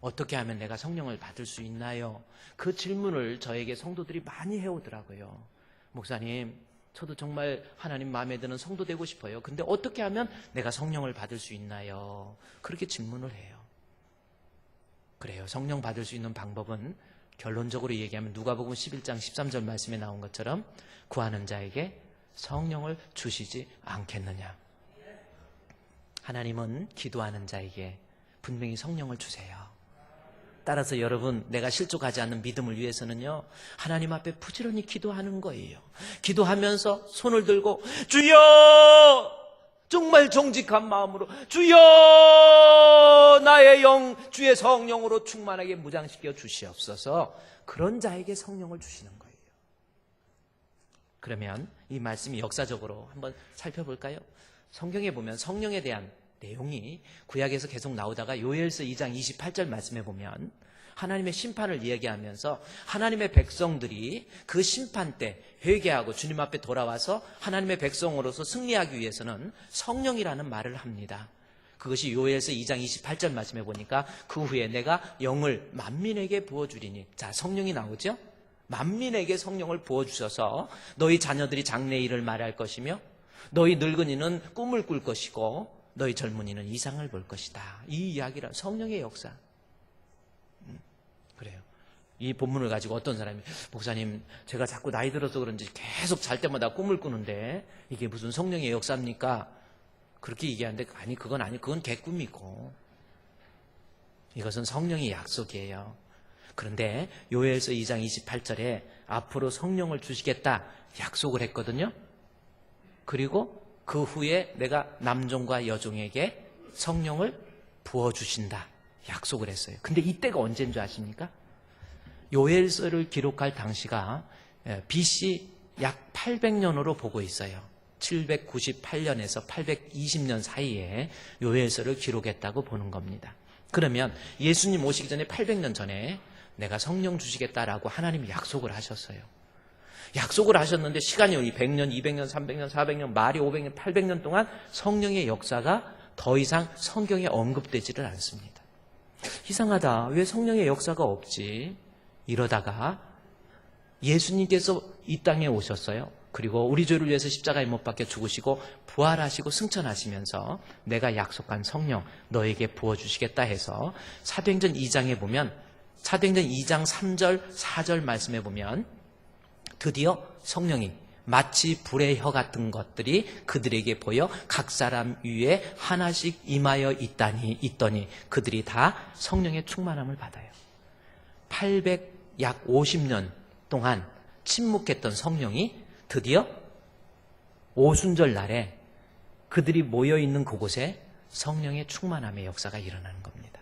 어떻게 하면 내가 성령을 받을 수 있나요? 그 질문을 저에게 성도들이 많이 해오더라고요. 목사님, 저도 정말 하나님 마음에 드는 성도 되고 싶어요. 근데 어떻게 하면 내가 성령을 받을 수 있나요? 그렇게 질문을 해요. 그래요. 성령 받을 수 있는 방법은 결론적으로 얘기하면 누가복음 11장 13절 말씀에 나온 것처럼 구하는 자에게 성령을 주시지 않겠느냐. 하나님은 기도하는 자에게 분명히 성령을 주세요. 따라서 여러분, 내가 실족하지 않는 믿음을 위해서는요, 하나님 앞에 부지런히 기도하는 거예요. 기도하면서 손을 들고 주여, 정말 정직한 마음으로 주여, 나의 영 주의 성령으로 충만하게 무장시켜 주시옵소서. 그런 자에게 성령을 주시는 거예요. 그러면 이 말씀이 역사적으로 한번 살펴볼까요? 성경에 보면 성령에 대한 내용이 구약에서 계속 나오다가 요엘서 2장 28절 말씀에 보면 하나님의 심판을 이야기하면서 하나님의 백성들이 그 심판 때 회개하고 주님 앞에 돌아와서 하나님의 백성으로서 승리하기 위해서는 성령이라는 말을 합니다. 그것이 요엘서 2장 28절 말씀에 보니까 그 후에 내가 영을 만민에게 부어주리니, 자, 성령이 나오죠? 만민에게 성령을 부어주셔서 너희 자녀들이 장래일을 말할 것이며 너희 늙은이는 꿈을 꿀 것이고 너희 젊은이는 이상을 볼 것이다. 이 이야기라, 성령의 역사. 그래요. 이 본문을 가지고 어떤 사람이, 목사님, 제가 자꾸 나이 들어서 그런지 계속 잘 때마다 꿈을 꾸는데 이게 무슨 성령의 역사입니까? 그렇게 얘기하는데, 아니, 그건 개꿈이고 이것은 성령의 약속이에요. 그런데 요엘서 2장 28절에 앞으로 성령을 주시겠다 약속을 했거든요. 그리고 그 후에 내가 남종과 여종에게 성령을 부어주신다 약속을 했어요. 근데 이때가 언제인 줄 아십니까? 요엘서를 기록할 당시가 BC 약 800년으로 보고 있어요. 798년에서 820년 사이에 요엘서를 기록했다고 보는 겁니다. 그러면 예수님 오시기 전에 800년 전에 내가 성령 주시겠다라고 하나님이 약속을 하셨어요. 약속을 하셨는데 시간이 100년, 200년, 300년, 400년, 말이 500년, 800년 동안 성령의 역사가 더 이상 성경에 언급되지를 않습니다. 이상하다. 왜 성령의 역사가 없지? 이러다가 예수님께서 이 땅에 오셨어요. 그리고 우리 죄를 위해서 십자가에 못 박혀 죽으시고 부활하시고 승천하시면서 내가 약속한 성령 너에게 부어주시겠다 해서 사도행전 2장에 보면, 사도행전 2장 3절 4절 말씀에 보면 드디어 성령이 마치 불의 혀 같은 것들이 그들에게 보여 각 사람 위에 하나씩 임하여 있더니 그들이 다 성령의 충만함을 받아요. 약 50년 동안 침묵했던 성령이 드디어 오순절 날에 그들이 모여있는 그곳에 성령의 충만함의 역사가 일어나는 겁니다.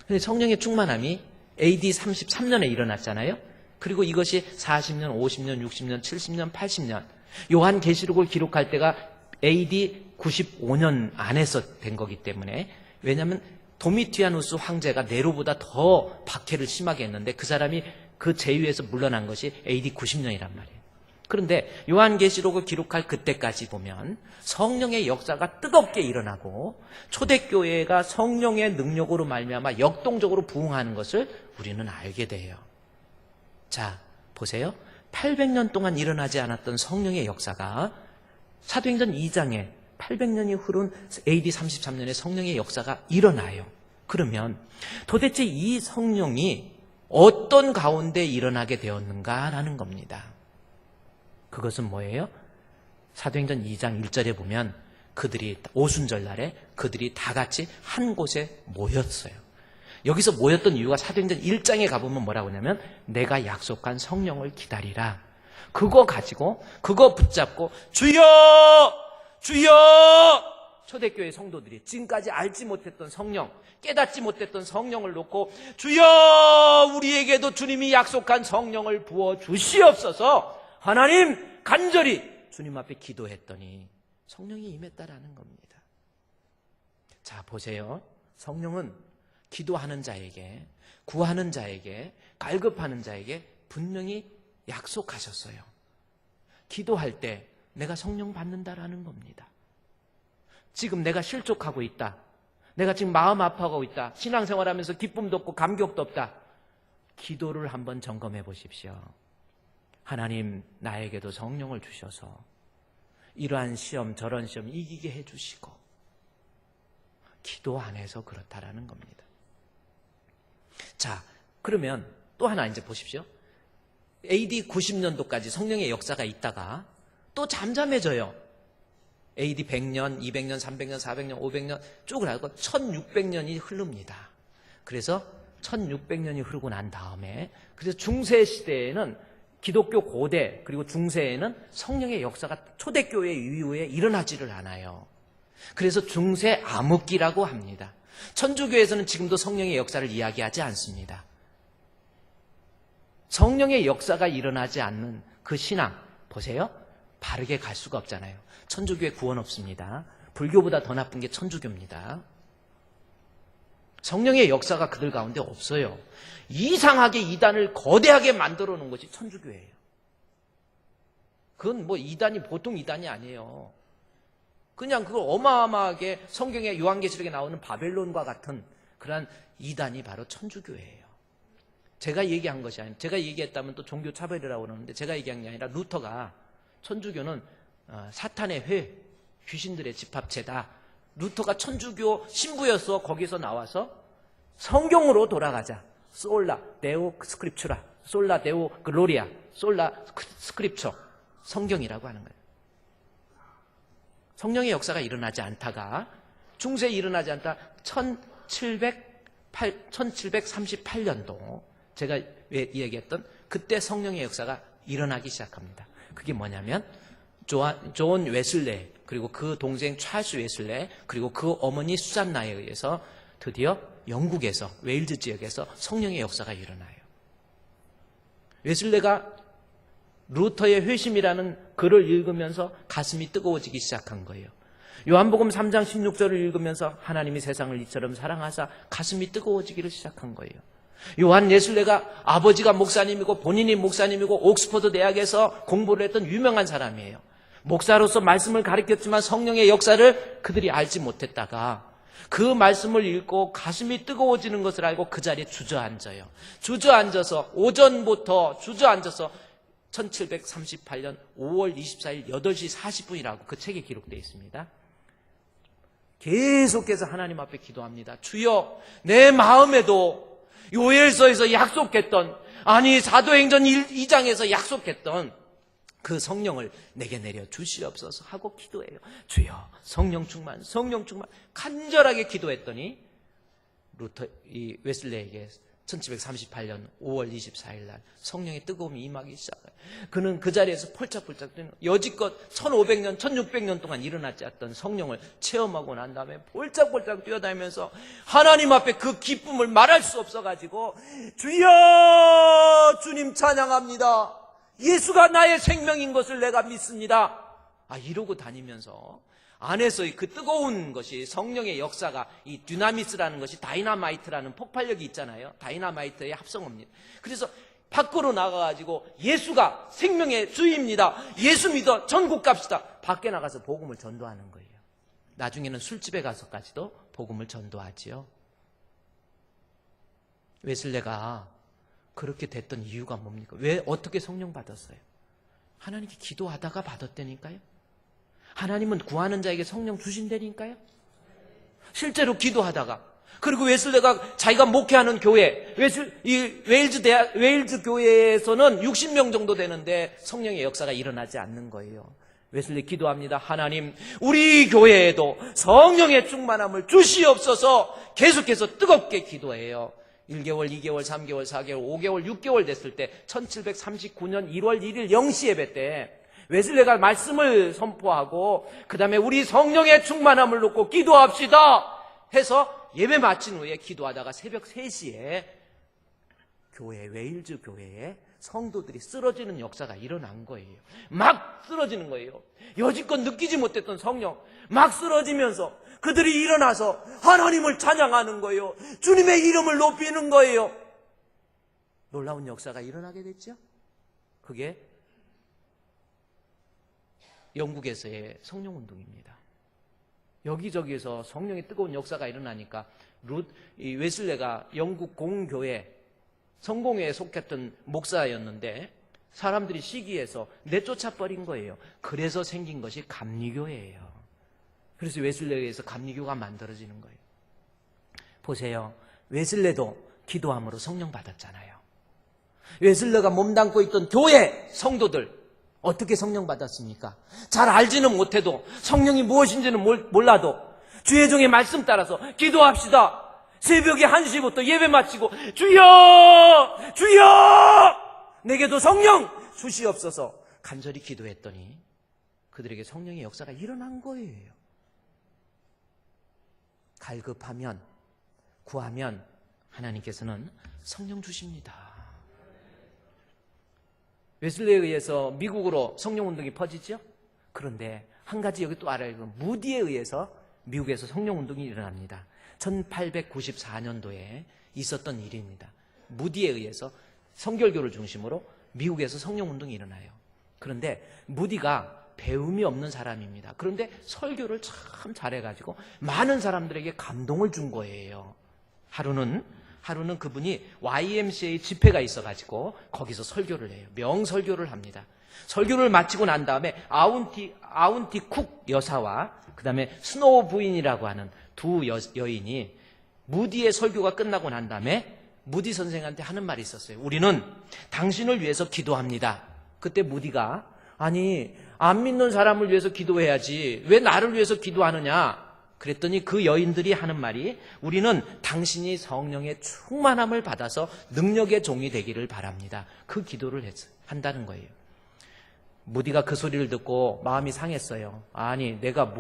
근데 성령의 충만함이 AD 33년에 일어났잖아요. 그리고 이것이 40년, 50년, 60년, 70년, 80년, 요한계시록을 기록할 때가 AD 95년 안에서 된 거기 때문에, 왜냐하면 도미티아누스 황제가 네로보다 더 박해를 심하게 했는데 그 사람이 그 제위에서 물러난 것이 AD 90년이란 말이에요. 그런데 요한계시록을 기록할 그때까지 보면 성령의 역사가 뜨겁게 일어나고 초대교회가 성령의 능력으로 말미암아 역동적으로 부흥하는 것을 우리는 알게 돼요. 자, 보세요. 800년 동안 일어나지 않았던 성령의 역사가 사도행전 2장에 800년이 흐른 AD 33년에 성령의 역사가 일어나요. 그러면 도대체 이 성령이 어떤 가운데 일어나게 되었는가라는 겁니다. 그것은 뭐예요? 사도행전 2장 1절에 보면 그들이 오순절날에 그들이 다 같이 한 곳에 모였어요. 여기서 모였던 이유가 사도행전 1장에 가보면 뭐라고 하냐면 내가 약속한 성령을 기다리라. 그거 가지고 그거 붙잡고 주여! 주여! 초대교회 성도들이 지금까지 알지 못했던 성령, 깨닫지 못했던 성령을 놓고 주여! 우리에게도 주님이 약속한 성령을 부어 주시옵소서. 하나님 간절히 주님 앞에 기도했더니 성령이 임했다라는 겁니다. 자, 보세요. 성령은 기도하는 자에게, 구하는 자에게, 갈급하는 자에게 분명히 약속하셨어요. 기도할 때 내가 성령 받는다라는 겁니다. 지금 내가 실족하고 있다. 내가 지금 마음 아파하고 있다. 신앙생활하면서 기쁨도 없고 감격도 없다. 기도를 한번 점검해 보십시오. 하나님, 나에게도 성령을 주셔서 이러한 시험 저런 시험 이기게 해주시고, 기도 안에서 그렇다라는 겁니다. 자, 그러면 또 하나 이제 보십시오. AD 90년도까지 성령의 역사가 있다가 또 잠잠해져요. AD 100년, 200년, 300년, 400년, 500년 쭉 하고 1600년이 흐릅니다. 그래서 1600년이 흐르고 난 다음에, 그래서 중세 시대에는 기독교 고대 그리고 중세에는 성령의 역사가 초대교회 이후에 일어나지를 않아요. 그래서 중세 암흑기라고 합니다. 천주교에서는 지금도 성령의 역사를 이야기하지 않습니다. 성령의 역사가 일어나지 않는 그 신앙, 보세요. 바르게 갈 수가 없잖아요. 천주교에 구원 없습니다. 불교보다 더 나쁜 게 천주교입니다. 성령의 역사가 그들 가운데 없어요. 이상하게 이단을 거대하게 만들어 놓은 것이 천주교예요. 그건 뭐 이단이 보통 이단이 아니에요. 그냥 그걸 어마어마하게 성경의 요한계시록에 나오는 바벨론과 같은 그런 이단이 바로 천주교예요. 제가 얘기한 것이 아니라, 제가 얘기했다면 또 종교 차별이라고 그러는데 제가 얘기한 게 아니라 루터가 천주교는 사탄의 회, 귀신들의 집합체다. 루터가 천주교 신부였어. 거기서 나와서 성경으로 돌아가자. 솔라 데오 스크립추라, 솔라 데오 글로리아, 솔라 스크립처, 성경이라고 하는 거예요. 성령의 역사가 일어나지 않다가 중세에 일어나지 않다 1738년도 제가 왜 이야기했던 그때 성령의 역사가 일어나기 시작합니다. 그게 뭐냐면 존 웨슬레 그리고 그 동생 찰스 웨슬레 그리고 그 어머니 수잔나에 의해서 드디어 영국에서 웨일즈 지역에서 성령의 역사가 일어나요. 웨슬레가 루터의 회심이라는 글을 읽으면서 가슴이 뜨거워지기 시작한 거예요. 요한복음 3장 16절을 읽으면서 하나님이 세상을 이처럼 사랑하사 가슴이 뜨거워지기를 시작한 거예요. 요한 웨슬레가 아버지가 목사님이고 본인이 목사님이고 옥스퍼드 대학에서 공부를 했던 유명한 사람이에요. 목사로서 말씀을 가르쳤지만 성령의 역사를 그들이 알지 못했다가 그 말씀을 읽고 가슴이 뜨거워지는 것을 알고 그 자리에 주저앉아요. 주저앉아서 오전부터 주저앉아서 1738년 5월 24일 8시 40분이라고 그 책에 기록되어 있습니다. 계속해서 하나님 앞에 기도합니다. 주여, 내 마음에도 요엘서에서 약속했던, 아니 사도행전 2장에서 약속했던 그 성령을 내게 내려 주시옵소서 하고 기도해요. 주여, 성령 충만, 성령 충만. 간절하게 기도했더니 이 웨슬레에게 1738년 5월 24일 날 성령의 뜨거움이 임하기 시작해요. 그는 그 자리에서 폴짝폴짝 뛰는, 여지껏 1500년, 1600년 동안 일어나지 않던 성령을 체험하고 난 다음에 폴짝폴짝 뛰어다니면서 하나님 앞에 그 기쁨을 말할 수 없어가지고 주여, 주님 찬양합니다. 예수가 나의 생명인 것을 내가 믿습니다. 이러고 다니면서 안에서의 그 뜨거운 것이, 성령의 역사가, 이 dynamit라는 것이 다이나마이트라는 폭발력이 있잖아요. 다이나마이트의 합성어입니다. 그래서 밖으로 나가가지고 예수가 생명의 주입니다. 예수 믿어 전국 갑시다. 밖에 나가서 복음을 전도하는 거예요. 나중에는 술집에 가서까지도 복음을 전도하지요. 웨슬레가 그렇게 됐던 이유가 뭡니까? 왜 어떻게 성령 받았어요? 하나님께 기도하다가 받았다니까요. 하나님은 구하는 자에게 성령 주신다니까요. 실제로 기도하다가. 그리고 웨슬레가 자기가 목회하는 교회, 웨일즈 교회에서는 60명 정도 되는데 성령의 역사가 일어나지 않는 거예요. 웨슬리 기도합니다. 하나님, 우리 교회에도 성령의 충만함을 주시옵소서. 계속해서 뜨겁게 기도해요. 1개월, 2개월, 3개월, 4개월, 5개월, 6개월 됐을 때 1739년 1월 1일 0시 예배 때 웨슬레가 말씀을 선포하고 그 다음에 우리 성령의 충만함을 놓고 기도합시다 해서 예배 마친 후에 기도하다가 새벽 3시에 교회, 웨일즈 교회에 성도들이 쓰러지는 역사가 일어난 거예요. 막 쓰러지는 거예요. 여지껏 느끼지 못했던 성령 막 쓰러지면서 그들이 일어나서 하나님을 찬양하는 거예요. 주님의 이름을 높이는 거예요. 놀라운 역사가 일어나게 됐죠. 그게 영국에서의 성령운동입니다. 여기저기에서 성령의 뜨거운 역사가 일어나니까 웨슬레가 영국 공교회 성공회에 속했던 목사였는데 사람들이 시기해서 내쫓아 버린 거예요. 그래서 생긴 것이 감리교회예요. 그래서 웨슬레에 의해서 감리교가 만들어지는 거예요. 보세요. 웨슬레도 기도함으로 성령 받았잖아요. 웨슬레가 몸담고 있던 교회 성도들 어떻게 성령 받았습니까? 잘 알지는 못해도 성령이 무엇인지는 몰라도 주의 종의 말씀 따라서 기도합시다. 새벽에 1시부터 예배 마치고 주여! 주여! 내게도 성령 주시옵소서 간절히 기도했더니 그들에게 성령의 역사가 일어난 거예요. 갈급하면 구하면 하나님께서는 성령 주십니다. 웨슬레에 의해서 미국으로 성령운동이 퍼지죠? 그런데 한 가지 여기 또 알아야 돼요. 무디에 의해서 미국에서 성령운동이 일어납니다. 1894년도에 있었던 일입니다. 무디에 의해서 성결교를 중심으로 미국에서 성령운동이 일어나요. 그런데 무디가 배움이 없는 사람입니다. 그런데 설교를 참 잘해가지고 많은 사람들에게 감동을 준 거예요. 하루는 그분이 YMCA 집회가 있어가지고 거기서 설교를 해요. 명설교를 합니다. 설교를 마치고 난 다음에 아운티 쿡 여사와 그 다음에 스노우 부인이라고 하는 두 여인이 무디의 설교가 끝나고 난 다음에 무디 선생한테 하는 말이 있었어요. 우리는 당신을 위해서 기도합니다. 그때 무디가 아니 안 믿는 사람을 위해서 기도해야지 왜 나를 위해서 기도하느냐 그랬더니 그 여인들이 하는 말이 우리는 당신이 성령의 충만함을 받아서 능력의 종이 되기를 바랍니다. 그 기도를 한다는 거예요. 무디가 그 소리를 듣고 마음이 상했어요. 아니 내가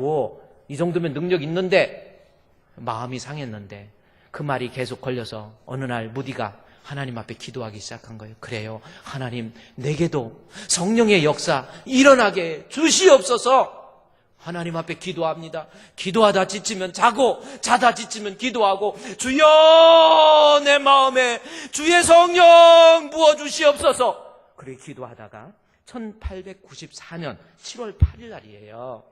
이 정도면 능력 있는데 마음이 상했는데 그 말이 계속 걸려서 어느 날 무디가 하나님 앞에 기도하기 시작한 거예요. 그래요. 하나님 내게도 성령의 역사 일어나게 주시옵소서. 하나님 앞에 기도합니다. 기도하다 지치면 자고 자다 지치면 기도하고 주여 내 마음에 주의 성령 부어주시옵소서. 그렇게 기도하다가 1894년 7월 8일 날이에요.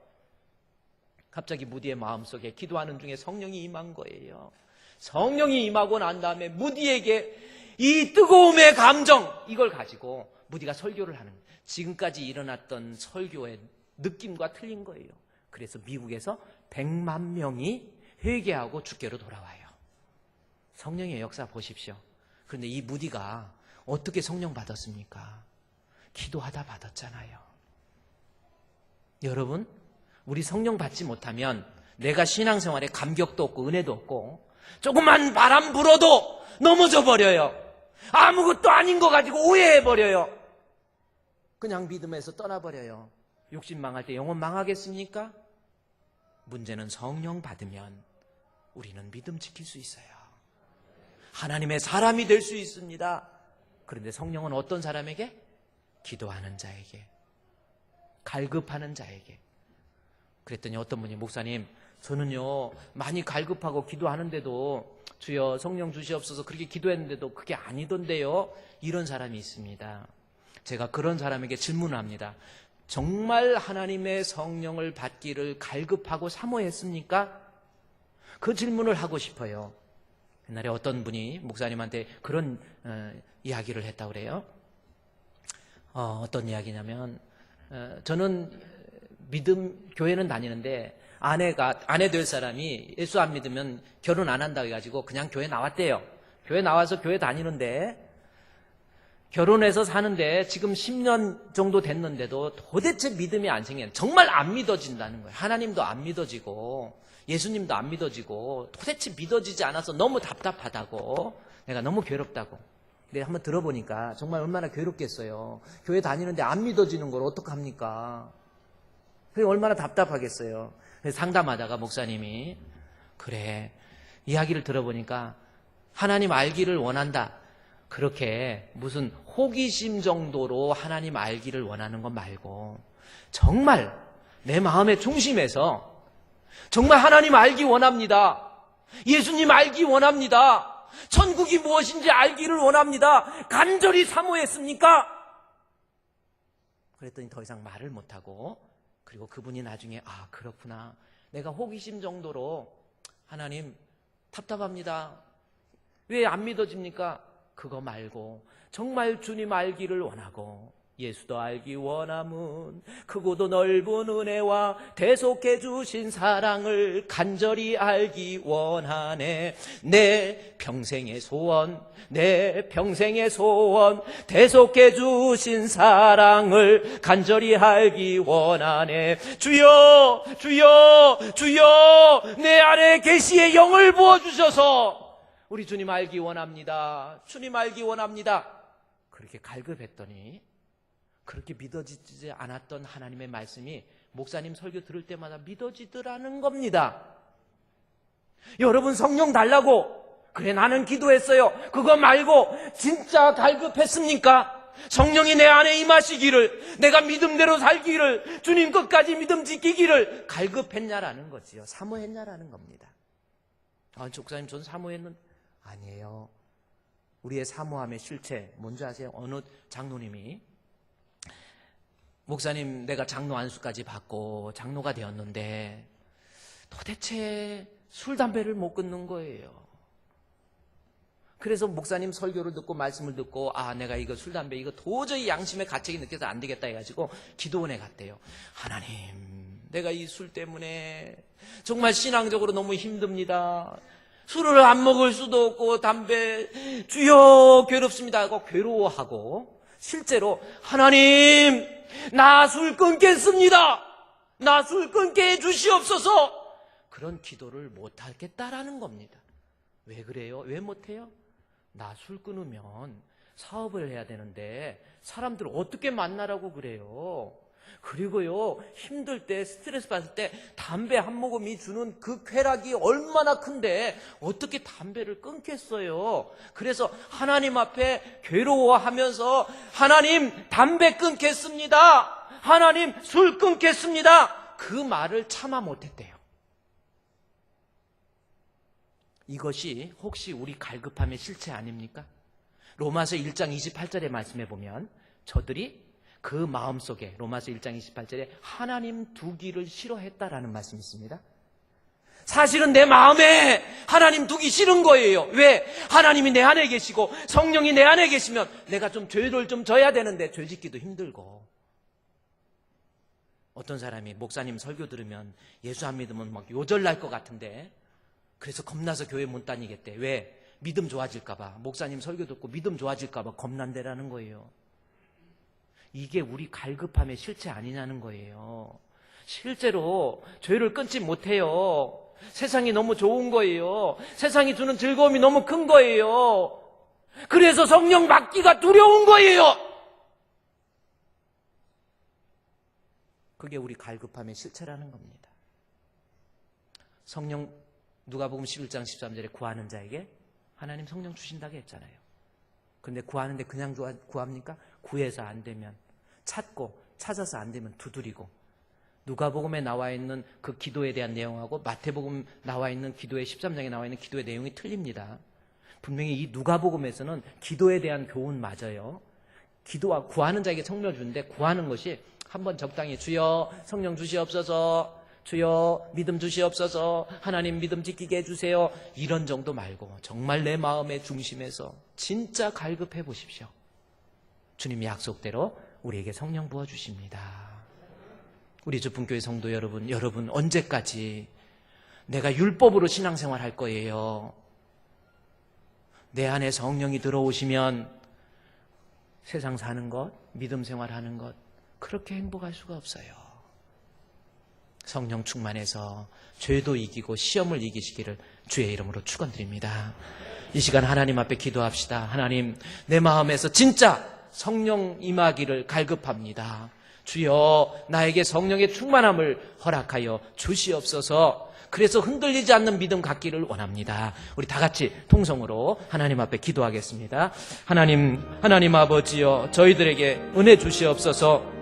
갑자기 무디의 마음속에 기도하는 중에 성령이 임한 거예요. 성령이 임하고 난 다음에 무디에게 이 뜨거움의 감정 이걸 가지고 무디가 설교를 하는 거예요. 지금까지 일어났던 설교의 느낌과 틀린 거예요. 그래서 미국에서 100만 명이 회개하고 주께로 돌아와요. 성령의 역사 보십시오. 그런데 이 무디가 어떻게 성령 받았습니까? 기도하다 받았잖아요. 여러분, 우리 성령 받지 못하면 내가 신앙생활에 감격도 없고 은혜도 없고 조그만 바람 불어도 넘어져 버려요. 아무것도 아닌 거 가지고 오해해버려요. 그냥 믿음에서 떠나버려요. 욕심 망할 때 영혼 망하겠습니까? 문제는 성령 받으면 우리는 믿음 지킬 수 있어요. 하나님의 사람이 될 수 있습니다. 그런데 성령은 어떤 사람에게? 기도하는 자에게, 갈급하는 자에게. 그랬더니 어떤 분이 목사님 저는요 많이 갈급하고 기도하는데도 주여 성령 주시옵소서 그렇게 기도했는데도 그게 아니던데요. 이런 사람이 있습니다. 제가 그런 사람에게 질문을 합니다. 정말 하나님의 성령을 받기를 갈급하고 사모했습니까? 그 질문을 하고 싶어요. 옛날에 어떤 분이 목사님한테 그런 이야기를 했다고 그래요. 어떤 이야기냐면 저는 교회는 다니는데 아내 될 사람이 예수 안 믿으면 결혼 안 한다고 해가지고 그냥 교회 나왔대요. 교회 나와서 교회 다니는데 결혼해서 사는데 지금 10년 정도 됐는데도 도대체 믿음이 안 생겨요. 정말 안 믿어진다는 거예요. 하나님도 안 믿어지고 예수님도 안 믿어지고 도대체 믿어지지 않아서 너무 답답하다고, 내가 너무 괴롭다고. 근데 한번 들어보니까 정말 얼마나 괴롭겠어요. 교회 다니는데 안 믿어지는 걸 어떡합니까? 그게 얼마나 답답하겠어요. 그래서 상담하다가 목사님이 그래, 이야기를 들어보니까 하나님 알기를 원한다. 그렇게 무슨 호기심 정도로 하나님 알기를 원하는 것 말고 정말 내 마음의 중심에서 정말 하나님 알기 원합니다. 예수님 알기 원합니다. 천국이 무엇인지 알기를 원합니다. 간절히 사모했습니까? 그랬더니 더 이상 말을 못하고, 그리고 그분이 나중에 그렇구나. 내가 호기심 정도로 하나님 답답합니다. 왜 안 믿어집니까? 그거 말고 정말 주님 알기를 원하고 예수도 알기 원함은 크고도 넓은 은혜와 대속해 주신 사랑을 간절히 알기 원하네. 내 평생의 소원, 내 평생의 소원, 대속해 주신 사랑을 간절히 알기 원하네. 주여, 주여, 주여, 내 안에 계시의 영을 부어주셔서 우리 주님 알기 원합니다. 주님 알기 원합니다. 그렇게 갈급했더니 그렇게 믿어지지 않았던 하나님의 말씀이 목사님 설교 들을 때마다 믿어지더라는 겁니다. 여러분 성령 달라고 그래 나는 기도했어요. 그거 말고 진짜 갈급했습니까? 성령이 내 안에 임하시기를, 내가 믿음대로 살기를, 주님 끝까지 믿음 지키기를 갈급했냐라는 거지요. 사모했냐라는 겁니다. 목사님 전 사모했는데 아니에요. 우리의 사모함의 실체 뭔지 아세요? 어느 장로님이 목사님 내가 장로 안수까지 받고 장로가 되었는데 도대체 술 담배를 못 끊는 거예요. 그래서 목사님 설교를 듣고 말씀을 듣고 내가 이거 술 담배 이거 도저히 양심의 가책이 느껴서 안 되겠다 해가지고 기도원에 갔대요. 하나님, 내가 이 술 때문에 정말 신앙적으로 너무 힘듭니다. 술을 안 먹을 수도 없고 담배 주여 괴롭습니다 하고 괴로워하고, 실제로 하나님 나 술 끊겠습니다. 나 술 끊게 해주시옵소서. 그런 기도를 못하겠다라는 겁니다. 왜 그래요? 왜 못해요? 나 술 끊으면 사업을 해야 되는데 사람들 어떻게 만나라고 그래요? 그리고요, 힘들 때 스트레스 받을 때 담배 한 모금이 주는 그 쾌락이 얼마나 큰데 어떻게 담배를 끊겠어요? 그래서 하나님 앞에 괴로워하면서 하나님 담배 끊겠습니다, 하나님 술 끊겠습니다, 그 말을 참아 못했대요. 이것이 혹시 우리 갈급함의 실체 아닙니까? 로마서 1장 28절의 말씀에 보면 저들이 그 마음속에, 로마서 1장 28절에 하나님 두기를 싫어했다라는 말씀이 있습니다. 사실은 내 마음에 하나님 두기 싫은 거예요. 왜? 하나님이 내 안에 계시고 성령이 내 안에 계시면 내가 좀 죄를 좀 져야 되는데 죄 짓기도 힘들고. 어떤 사람이 목사님 설교 들으면 예수 안 믿으면 막 요절날 것 같은데 그래서 겁나서 교회 못 다니겠대. 왜? 믿음 좋아질까 봐. 목사님 설교 듣고 믿음 좋아질까 봐 겁난대라는 거예요. 이게 우리 갈급함의 실체 아니냐는 거예요. 실제로 죄를 끊지 못해요. 세상이 너무 좋은 거예요. 세상이 주는 즐거움이 너무 큰 거예요. 그래서 성령 받기가 두려운 거예요. 그게 우리 갈급함의 실체라는 겁니다. 성령, 누가복음 11장 13절에 구하는 자에게 하나님 성령 주신다고 했잖아요. 근데 구하는데 그냥 구합니까? 구해서 안 되면 찾고, 찾아서 안 되면 두드리고, 누가복음에 나와 있는 그 기도에 대한 내용하고 마태복음 나와 있는 기도의 13장에 나와 있는 기도의 내용이 틀립니다. 분명히 이 누가복음에서는 기도에 대한 교훈 맞아요. 기도와 구하는 자에게 성령을 주는데 구하는 것이 한번 적당히 주여 성령 주시옵소서, 주여 믿음 주시옵소서, 하나님 믿음 지키게 해주세요, 이런 정도 말고 정말 내 마음의 중심에서 진짜 갈급해 보십시오. 주님 약속대로 우리에게 성령 부어주십니다. 우리 주품교회 성도 여러분, 여러분 언제까지 내가 율법으로 신앙생활 할 거예요? 내 안에 성령이 들어오시면 세상 사는 것, 믿음 생활하는 것 그렇게 행복할 수가 없어요. 성령 충만해서 죄도 이기고 시험을 이기시기를 주의 이름으로 축원드립니다. 이 시간 하나님 앞에 기도합시다. 하나님, 내 마음에서 진짜 성령 임하기를 갈급합니다. 주여 나에게 성령의 충만함을 허락하여 주시옵소서. 그래서 흔들리지 않는 믿음 갖기를 원합니다. 우리 다 같이 통성으로 하나님 앞에 기도하겠습니다. 하나님 아버지여, 저희들에게 은혜 주시옵소서.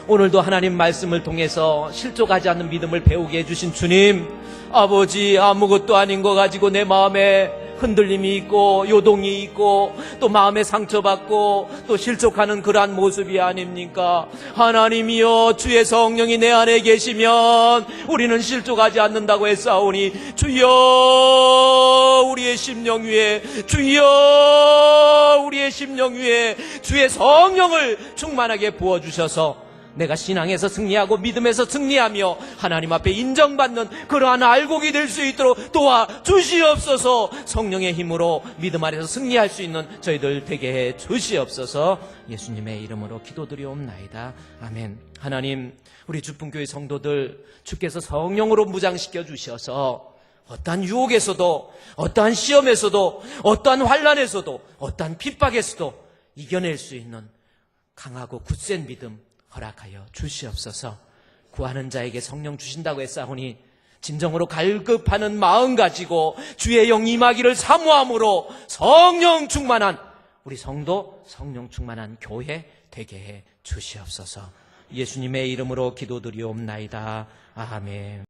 오늘도 하나님 말씀을 통해서 실족하지 않는 믿음을 배우게 해주신 주님, 아버지, 아무것도 아닌 거 가지고 내 마음에 흔들림이 있고 요동이 있고 또 마음에 상처받고 또 실족하는 그러한 모습이 아닙니까? 하나님이여, 주의 성령이 내 안에 계시면 우리는 실족하지 않는다고 했사오니 주여 우리의 심령 위에, 주여 우리의 심령 위에 주의 성령을 충만하게 부어주셔서 내가 신앙에서 승리하고 믿음에서 승리하며 하나님 앞에 인정받는 그러한 알곡이 될 수 있도록 도와주시옵소서. 성령의 힘으로 믿음 아래서 승리할 수 있는 저희들 되게 해 주시옵소서. 예수님의 이름으로 기도드리옵나이다. 아멘. 하나님, 우리 주품교회 성도들 주께서 성령으로 무장시켜 주셔서 어떠한 유혹에서도, 어떠한 시험에서도, 어떠한 환난에서도, 어떠한 핍박에서도 이겨낼 수 있는 강하고 굳센 믿음 허락하여 주시옵소서. 구하는 자에게 성령 주신다고 했사오니 진정으로 갈급하는 마음 가지고 주의 영 임하기를 사모함으로 성령 충만한 우리 성도, 성령 충만한 교회 되게 해 주시옵소서. 예수님의 이름으로 기도드리옵나이다. 아멘.